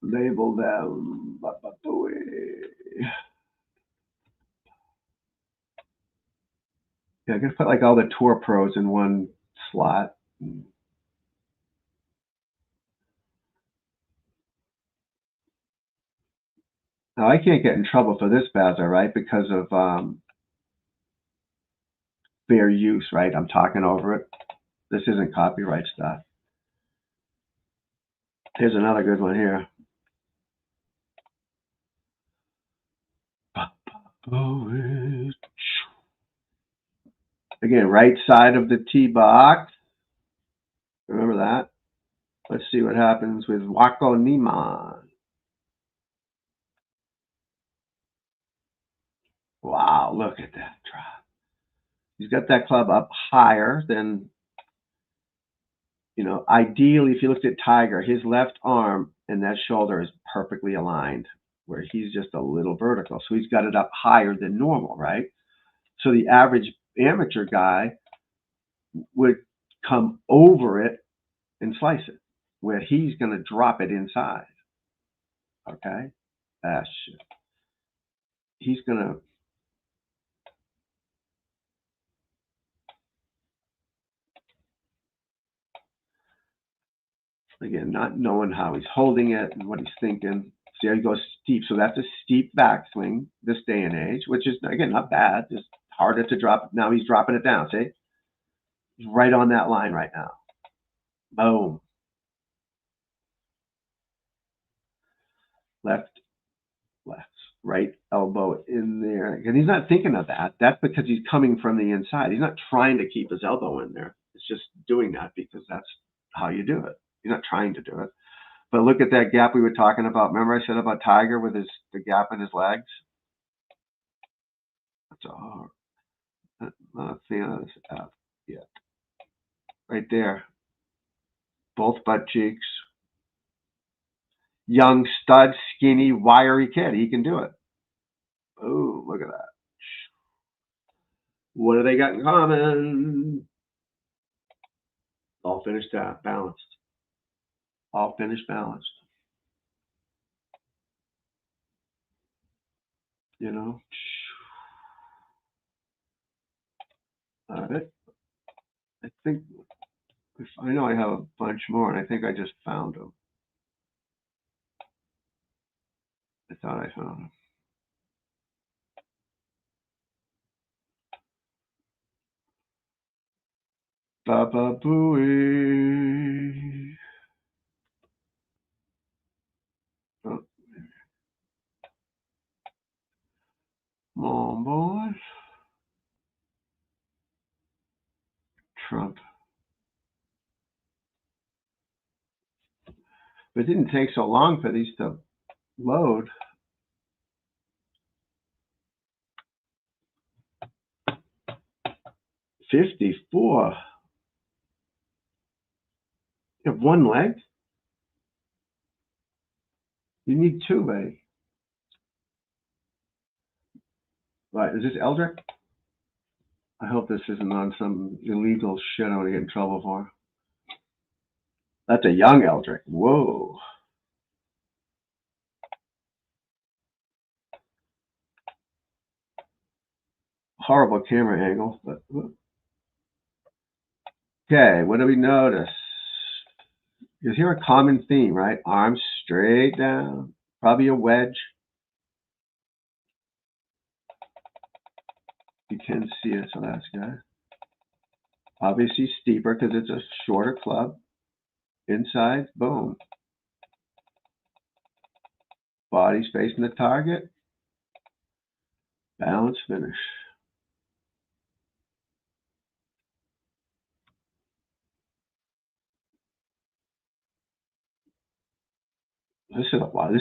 Label them. Yeah, I gotta put like all the tour pros in one slot. Now I can't get in trouble for this, Bazza, right? Because of fair use, right? I'm talking over it. This isn't copyright stuff. Here's another good one here. Again, right side of the tee box. Remember that? Let's see what happens with Wako Niman. Wow, look at that drop. He's got that club up higher than, you know, ideally, if you looked at Tiger, his left arm and that shoulder is perfectly aligned, where he's just a little vertical. So he's got it up higher than normal, right? So the average amateur guy would come over it and slice it, where he's going to drop it inside. Okay? Ah, shit. He's going to. Again, not knowing how he's holding it and what he's thinking. See how he goes steep. So that's a steep backswing this day and age, which is, again, not bad. Just harder to drop. Now he's dropping it down. See? He's right on that line right now. Boom. Left, right elbow in there. And he's not thinking of that. That's because he's coming from the inside. He's not trying to keep his elbow in there. It's just doing that because that's how you do it. He's not trying to do it. But look at that gap we were talking about. Remember I said about Tiger with the gap in his legs? I'm not a fan of this app yet. Right there. Both butt cheeks. Young, stud, skinny, wiry kid. He can do it. Oh, look at that. What do they got in common? All finished balanced. All finished balanced. You know? All right. I think, I know I have a bunch more, and I think I just found them. I thought I found them. Baba Booey. Oh. Come on, boys. Trump. But it didn't take so long for these to load. $54. You have one leg? You need two legs. Right, is this Eldrick? I hope this isn't on some illegal shit I'm gonna get in trouble for. That's a young Eldrick. Whoa. Horrible camera angle, but okay, what do we notice? You hear a common theme, right? Arms straight down, probably a wedge. You can see it, so that's good. Obviously steeper because it's a shorter club. Inside, boom. Body's facing the target. Balance finish. This is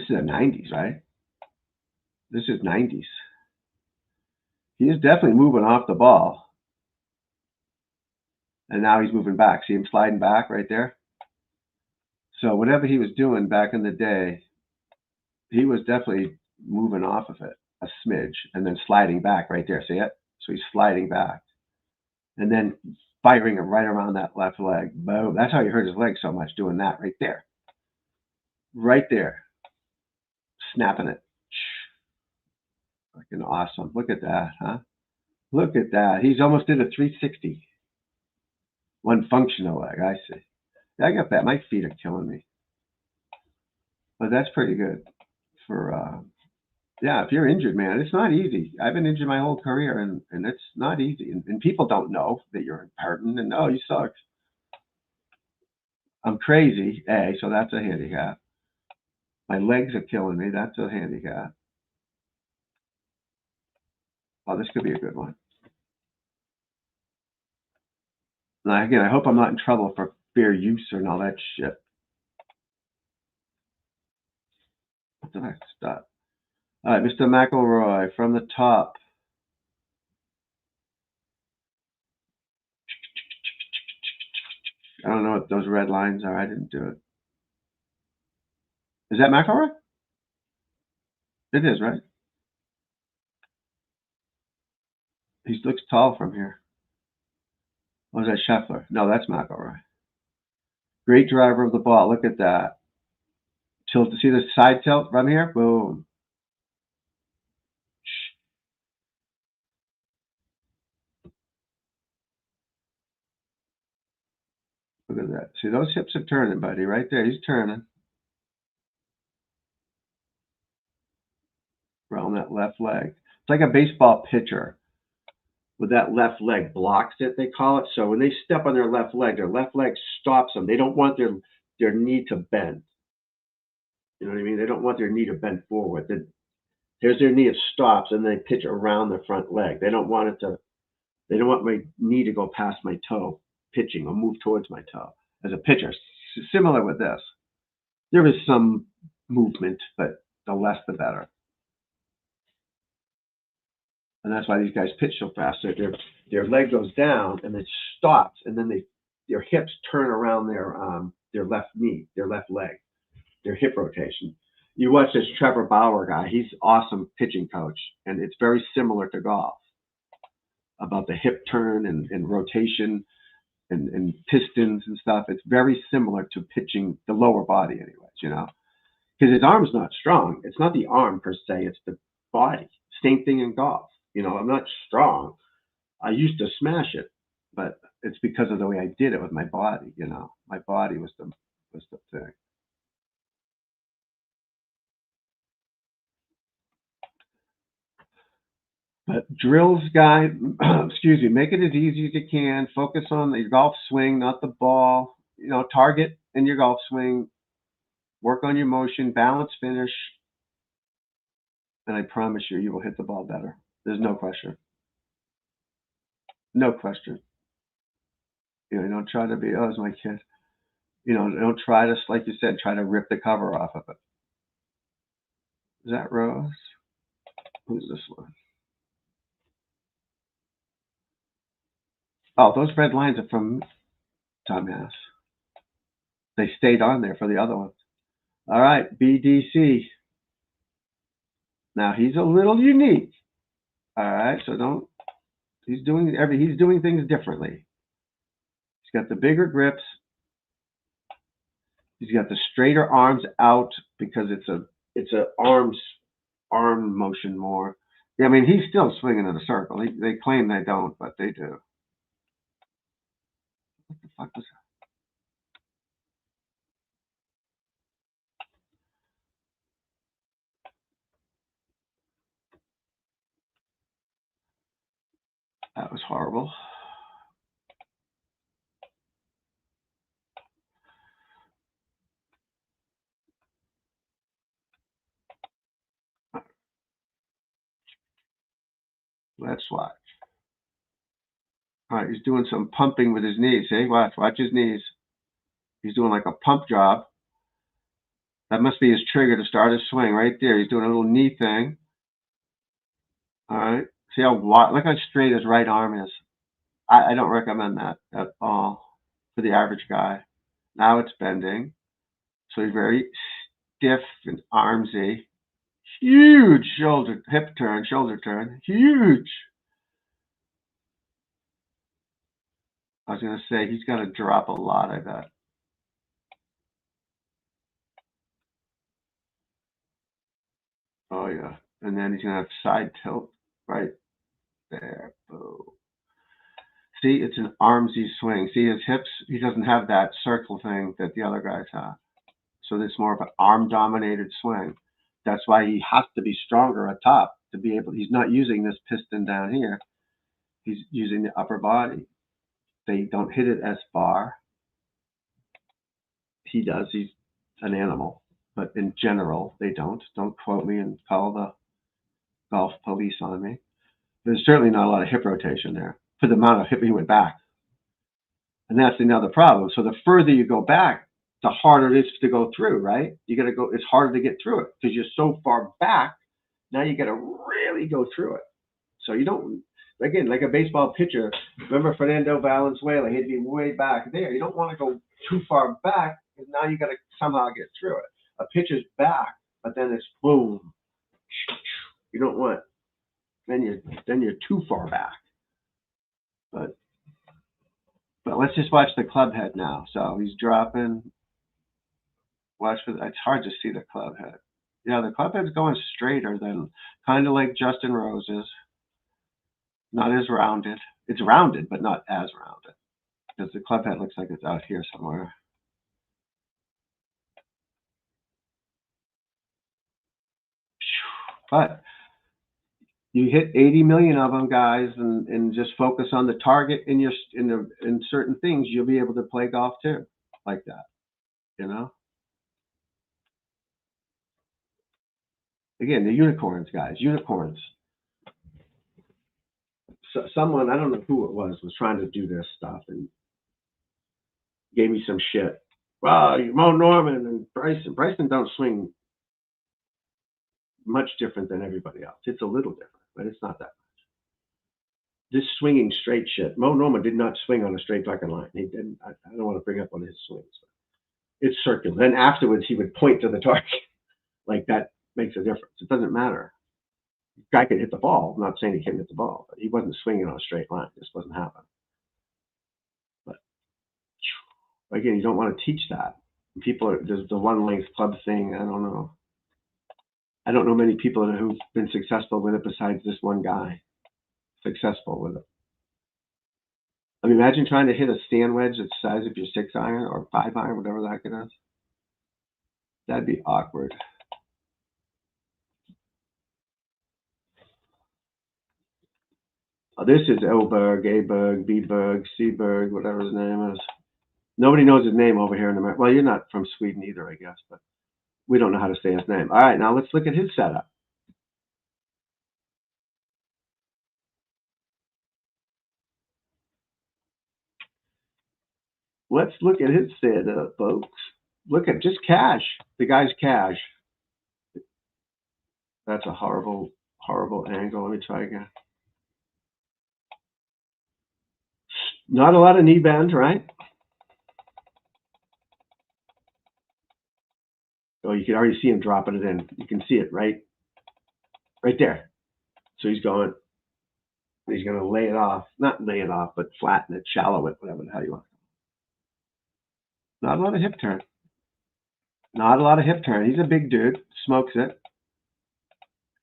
a 90s, right? This is 90s. He is definitely moving off the ball. And now he's moving back. See him sliding back right there? So whatever he was doing back in the day, he was definitely moving off of it a smidge and then sliding back right there. See it? So he's sliding back and then firing it right around that left leg. Boom. That's how you hurt his leg so much, doing that right there. Right there. Snapping it. Fucking awesome. Look at that, huh? Look at that. He's almost did a 360. One functional leg, I see. I got that. My feet are killing me. But that's pretty good for, yeah, if you're injured, man, it's not easy. I've been injured my whole career, and it's not easy. And people don't know that you're hurting, and oh, you suck. I'm crazy, so that's a handicap. My legs are killing me. That's a handicap. Oh, this could be a good one. Now, again, I hope I'm not in trouble for fair use and all that shit. What the heck? Stop. All right, Mr. McElroy from the top. I don't know what those red lines are. I didn't do it. Is that McElroy? It is, right? He looks tall from here. Or is that Scheffler? No, that's McElroy. Great driver of the ball. Look at that. Tilt. See the side tilt from here? Boom. Look at that. See, those hips are turning, buddy. Right there. He's turning. Around that left leg. It's like a baseball pitcher. With that left leg blocks it, they call it. So when they step on their left leg stops them. They don't want their knee to bend. You know what I mean? They don't want their knee to bend forward. Here's their knee, it stops, and they pitch around the front leg. They don't want my knee to go past my toe, pitching or move towards my toe. As a pitcher, similar with this. There is some movement, but the less the better. And that's why these guys pitch so fast. So their leg goes down and it stops, and then their hips turn around their left knee, their left leg, their hip rotation. You watch this Trevor Bauer guy. He's awesome pitching coach, and it's very similar to golf. about the hip turn and rotation and pistons and stuff. It's very similar to pitching the lower body anyways, you know, because his arm's not strong. It's not the arm per se, it's the body. Same thing in golf. You know, I'm not strong. I used to smash it, but it's because of the way I did it with my body, you know. My body was the thing. But drills, guy, excuse me, make it as easy as you can. Focus on your golf swing, not the ball. You know, target in your golf swing. Work on your motion, balance, finish, and I promise you, you will hit the ball better. There's no question. No question. You know, don't try to be, oh, it's my kid. You know, don't try to, like you said, try to rip the cover off of it. Is that Rose? Who's this one? Oh, those red lines are from Dumbass. They stayed on there for the other ones. All right, BDC. Now he's a little unique. All right, so don't. He's doing things differently. He's got the bigger grips. He's got the straighter arms out because it's a arm motion more. Yeah, I mean he's still swinging in a circle. They claim they don't, but they do. What the fuck was that? That was horrible. Let's watch. All right, he's doing some pumping with his knees. See, watch his knees. He's doing like a pump job. That must be his trigger to start his swing right there. He's doing a little knee thing. All right. See how wide, look how straight his right arm is. I don't recommend that at all for the average guy. Now it's bending. So he's very stiff and armsy. Huge hip turn, shoulder turn. Huge. I was going to say, he's got to drop a lot, I bet. Oh, yeah. And then he's going to have side tilt right there. Boom. See, it's an armsy swing. See his hips? He doesn't have that circle thing that the other guys have. So it's more of an arm-dominated swing. That's why he has to be stronger at top to be able. He's not using this piston down here. He's using the upper body. They don't hit it as far. He does. He's an animal. But in general, they don't. Don't quote me and call the golf police on me. There's certainly not a lot of hip rotation there for the amount of hip he went back. And that's another problem. So the further you go back, the harder it is to go through, right? You got to go, it's harder to get through it because you're so far back. Now you got to really go through it. So you don't, again, like a baseball pitcher, remember Fernando Valenzuela, he'd be way back there. You don't want to go too far back because now you got to somehow get through it. A pitcher's back, but then it's boom. You don't want, then you're too far back. But let's just watch the club head now. So he's dropping. Watch for it's hard to see the club head. Yeah, the club head's going straighter than kind of like Justin Rose's. Not as rounded. It's rounded, but not as rounded. Because the club head looks like it's out here somewhere. But you hit 80 million of them, guys, and just focus on the target in certain things. You'll be able to play golf too, like that. You know. Again, the unicorns, guys. Unicorns. So someone, I don't know who it was trying to do this stuff and gave me some shit. Well, Mo Norman and Bryson. Bryson don't swing much different than everybody else. It's a little different, but it's not that much. This swinging straight shit. Mo Norman did not swing on a straight fucking line. He didn't. I don't want to bring up on his swings. But it's circular. Then afterwards, he would point to the target. Like that makes a difference. It doesn't matter. Guy could hit the ball. I'm not saying he can't hit the ball, but he wasn't swinging on a straight line. It just wasn't happening. But again, you don't want to teach that. People are, there's the one length club thing. I don't know. I don't know many people who've been successful with it besides this one guy. Successful with it. I mean, imagine trying to hit a stand wedge that's the size of your 6-iron or 5-iron, whatever the heck it is. That'd be awkward. Oh, this is Oberg, Aberg, Bberg, Seberg, whatever his name is. Nobody knows his name over here in America. Well, you're not from Sweden either, I guess, but we don't know how to say his name. All right, now let's look at his setup. Let's look at his setup, folks. Look at just cash. The guy's cash. That's a horrible, horrible angle. Let me try again. Not a lot of knee bend, right? Oh, you can already see him dropping it in. You can see it right there. So he's going to lay it off. Not lay it off, but flatten it, shallow it, whatever the hell you want. Not a lot of hip turn. Not a lot of hip turn. He's a big dude. Smokes it.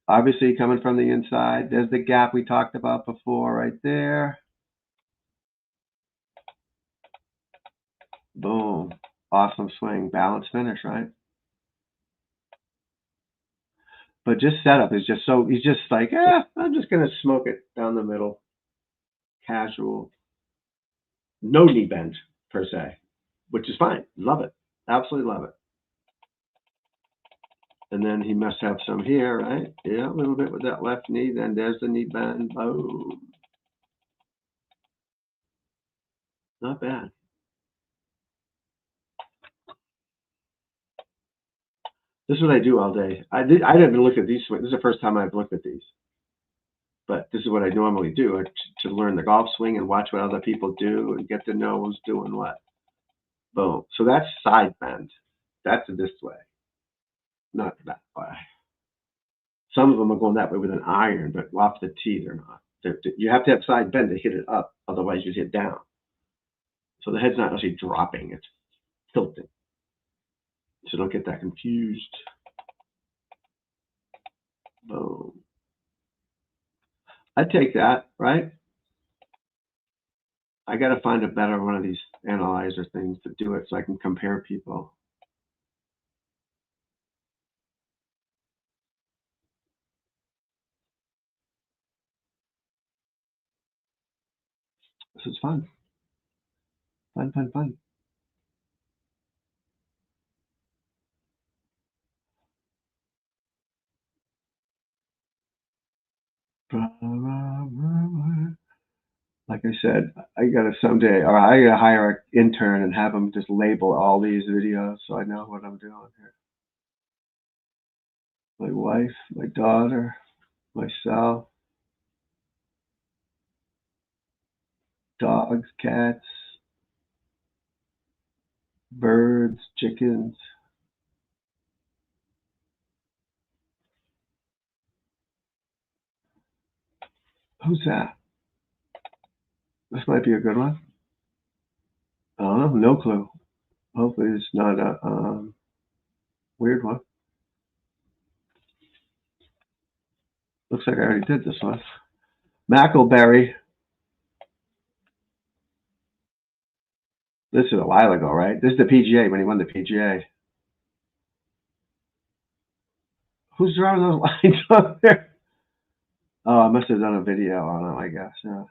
Obviously coming from the inside. There's the gap we talked about before right there. Boom. Awesome swing. Balance finish, right? But just setup is just so, he's just like, I'm just going to smoke it down the middle. Casual. No knee bend, per se, which is fine. Love it. Absolutely love it. And then he must have some here, right? Yeah, a little bit with that left knee. Then there's the knee bend. Boom. Not bad. This is what I do all day. I didn't even look at these swings. This is the first time I've looked at these. But this is what I normally do to learn the golf swing and watch what other people do and get to know who's doing what. Boom. So that's side bend. That's this way, not that way. Some of them are going that way with an iron, but off the tee they're not. You have to have side bend to hit it up. Otherwise you hit down. So the head's not actually dropping. It's tilting. So don't get that confused. Boom. I take that, right? I got to find a better one of these analyzer things to do it so I can compare people. This is fun. Fun, fun, fun. Like I said, I got to someday, or I got to hire an intern and have him just label all these videos so I know what I'm doing here. My wife, my daughter, myself, dogs, cats, birds, chickens. Who's that? This might be a good one. No clue. Hopefully it's not a weird one. Looks like I already did this one. Mackleberry. This is a while ago, right? This is the PGA when he won the PGA. Who's drawing those lines on there? Oh, I must have done a video on them, I guess. Yeah.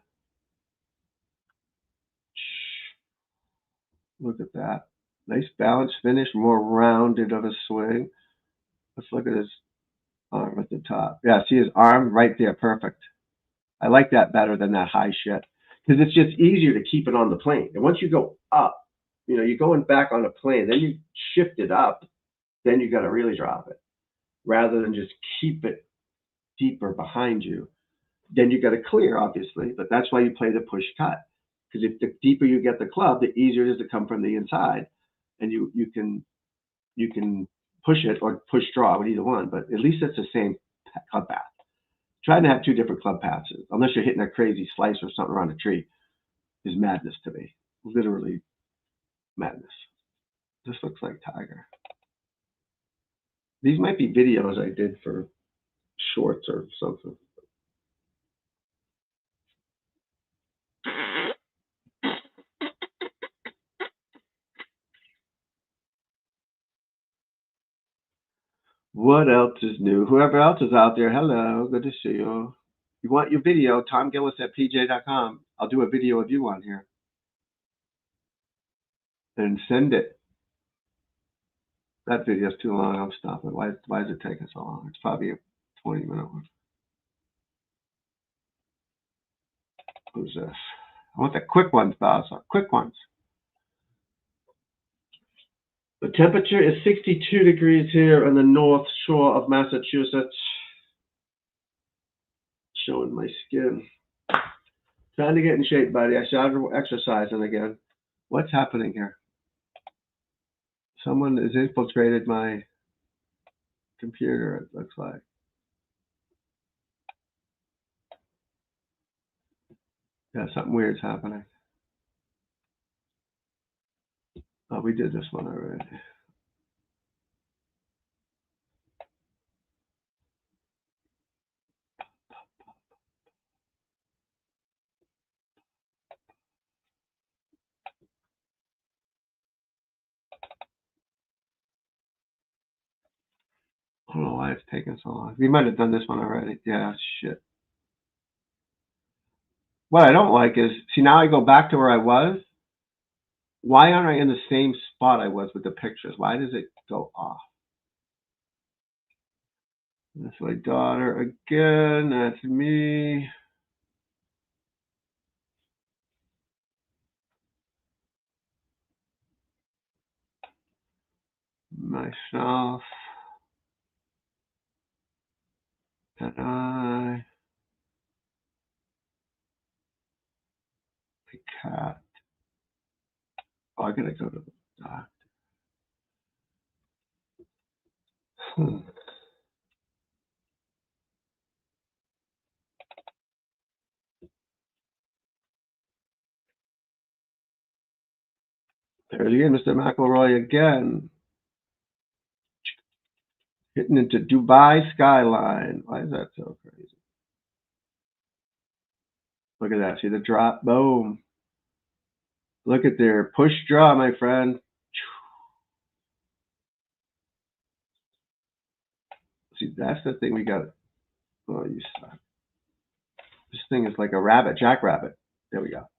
Look at that. Nice balance finish, more rounded of a swing. Let's look at his arm at the top. Yeah, see his arm right there, perfect. I like that better than that high shit because it's just easier to keep it on the plane. And once you go up, you're going back on a plane, then you shift it up, then you got to really drop it rather than just keep it deeper behind you. Then you got to clear, obviously, but that's why you play the push cut. Because if the deeper you get the club, the easier it is to come from the inside, and you can push it or push draw with either one. But at least it's the same cut path. Trying to have two different club passes, unless you're hitting a crazy slice or something around a tree, is madness to me. Literally madness. This looks like Tiger. These might be videos I did for shorts or something. What else is new? Whoever else is out there, hello, good to see you. You want your video, Tom Gillis at PGA.com. I'll do a video of you on here. And send it. That video's too long. I'm stopping. Why is it taking so long? It's probably a 20-minute one. Who's this? I want the quick ones, Bowser. Quick ones. The temperature is 62 degrees here on the north shore of Massachusetts. Showing my skin. Trying to get in shape, buddy. I started exercising again. What's happening here? Someone has infiltrated my computer, it looks like. Yeah, something weird's happening. Oh, we did this one already. I don't know why it's taking so long. We might have done this one already. Yeah, shit. What I don't like is, see, now I go back to where I was. Why aren't I in the same spot I was with the pictures? Why does it go off? That's my daughter again. That's me. Myself. And I. The cat. Oh, I gotta go to the doctor. There he is, Mr. McElroy again. Hitting into Dubai skyline. Why is that so crazy? Look at that. See the drop? Boom. Look at there. Push draw, my friend. See, that's the thing we got. Oh, you suck. This thing is like a rabbit, jackrabbit. There we go.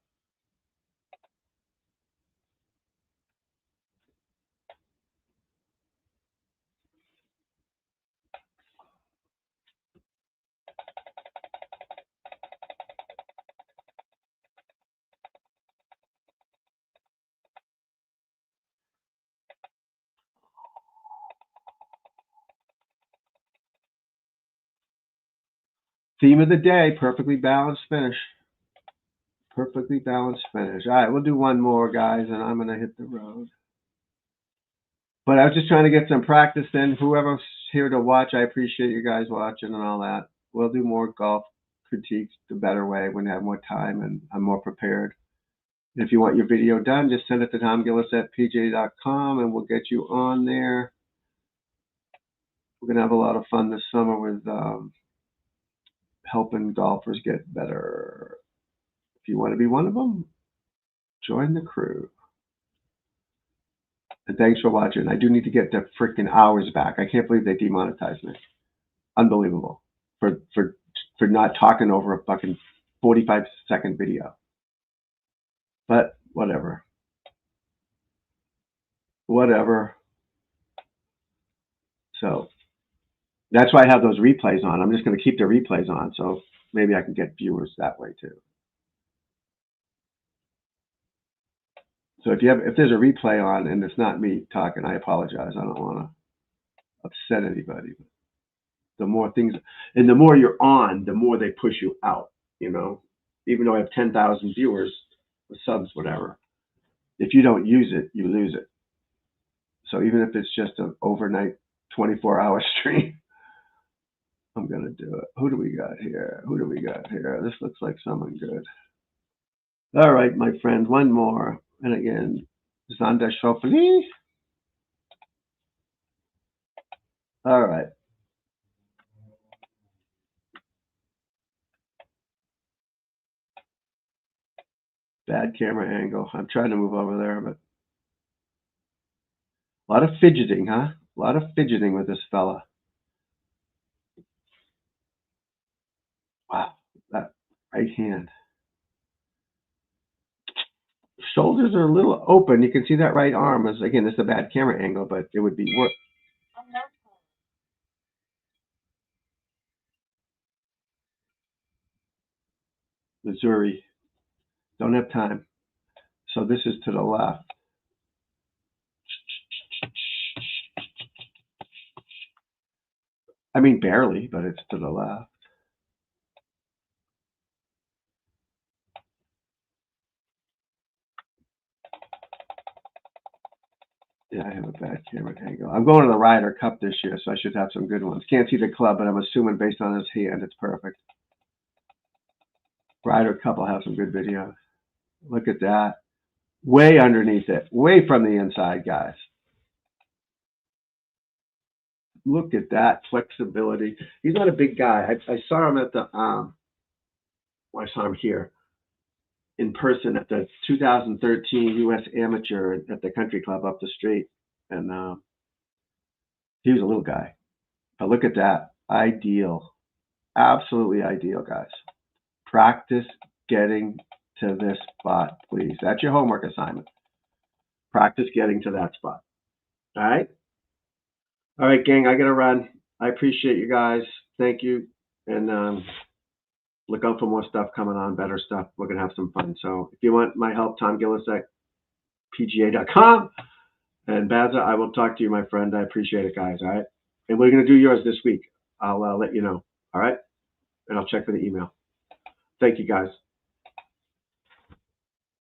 Theme of the day, perfectly balanced finish. Perfectly balanced finish. All right, we'll do one more, guys, and I'm going to hit the road. But I was just trying to get some practice in. Whoever's here to watch, I appreciate you guys watching and all that. We'll do more golf critiques the better way when I have more time and I'm more prepared. If you want your video done, just send it to Tom Gillis at PGA.com and we'll get you on there. We're going to have a lot of fun this summer with helping golfers get better. If you want to be one of them, join the crew. And thanks for watching. I do need to get the freaking hours back. I can't believe they demonetized me. Unbelievable. For not talking over a fucking 45-second video. But whatever. Whatever. So that's why I have those replays on. I'm just going to keep the replays on, so maybe I can get viewers that way too. So if there's a replay on and it's not me talking, I apologize. I don't want to upset anybody. The more things, and the more you're on, the more they push you out. You know, even though I have 10,000 viewers, or subs, whatever. If you don't use it, you lose it. So even if it's just an overnight 24-hour stream, I'm going to do it. Who do we got here? Who do we got here? This looks like someone good. All right, my friend, one more. And again, Xander Schauffele. All right. Bad camera angle. I'm trying to move over there, but a lot of fidgeting, huh? A lot of fidgeting with this fella. Wow, that right hand. Shoulders are a little open. You can see that right arm is, again, this is a bad camera angle, but it would be worse. Missouri. Don't have time. So this is to the left. I mean, barely, but it's to the left. Yeah, I have a bad camera angle. I'm going to the Ryder Cup this year, so I should have some good ones. Can't see the club, but I'm assuming based on his hand, it's perfect. Ryder Cup will have some good videos. Look at that. Way underneath it. Way from the inside, guys. Look at that flexibility. He's not a big guy. I saw him at the, well, I saw him here in person at the 2013 U.S. Amateur at the country club up the street. And he was a little guy. But look at that. Ideal. Absolutely ideal, guys. Practice getting to this spot, please. That's your homework assignment. Practice getting to that spot. All right? All right, gang, I got to run. I appreciate you guys. Thank you. And look out for more stuff coming on, better stuff. We're going to have some fun. So if you want my help, Tom Gillis at PGA.com. And Bazza, I will talk to you, my friend. I appreciate it, guys. All right? And we're going to do yours this week. I'll let you know. All right? And I'll check for the email. Thank you, guys.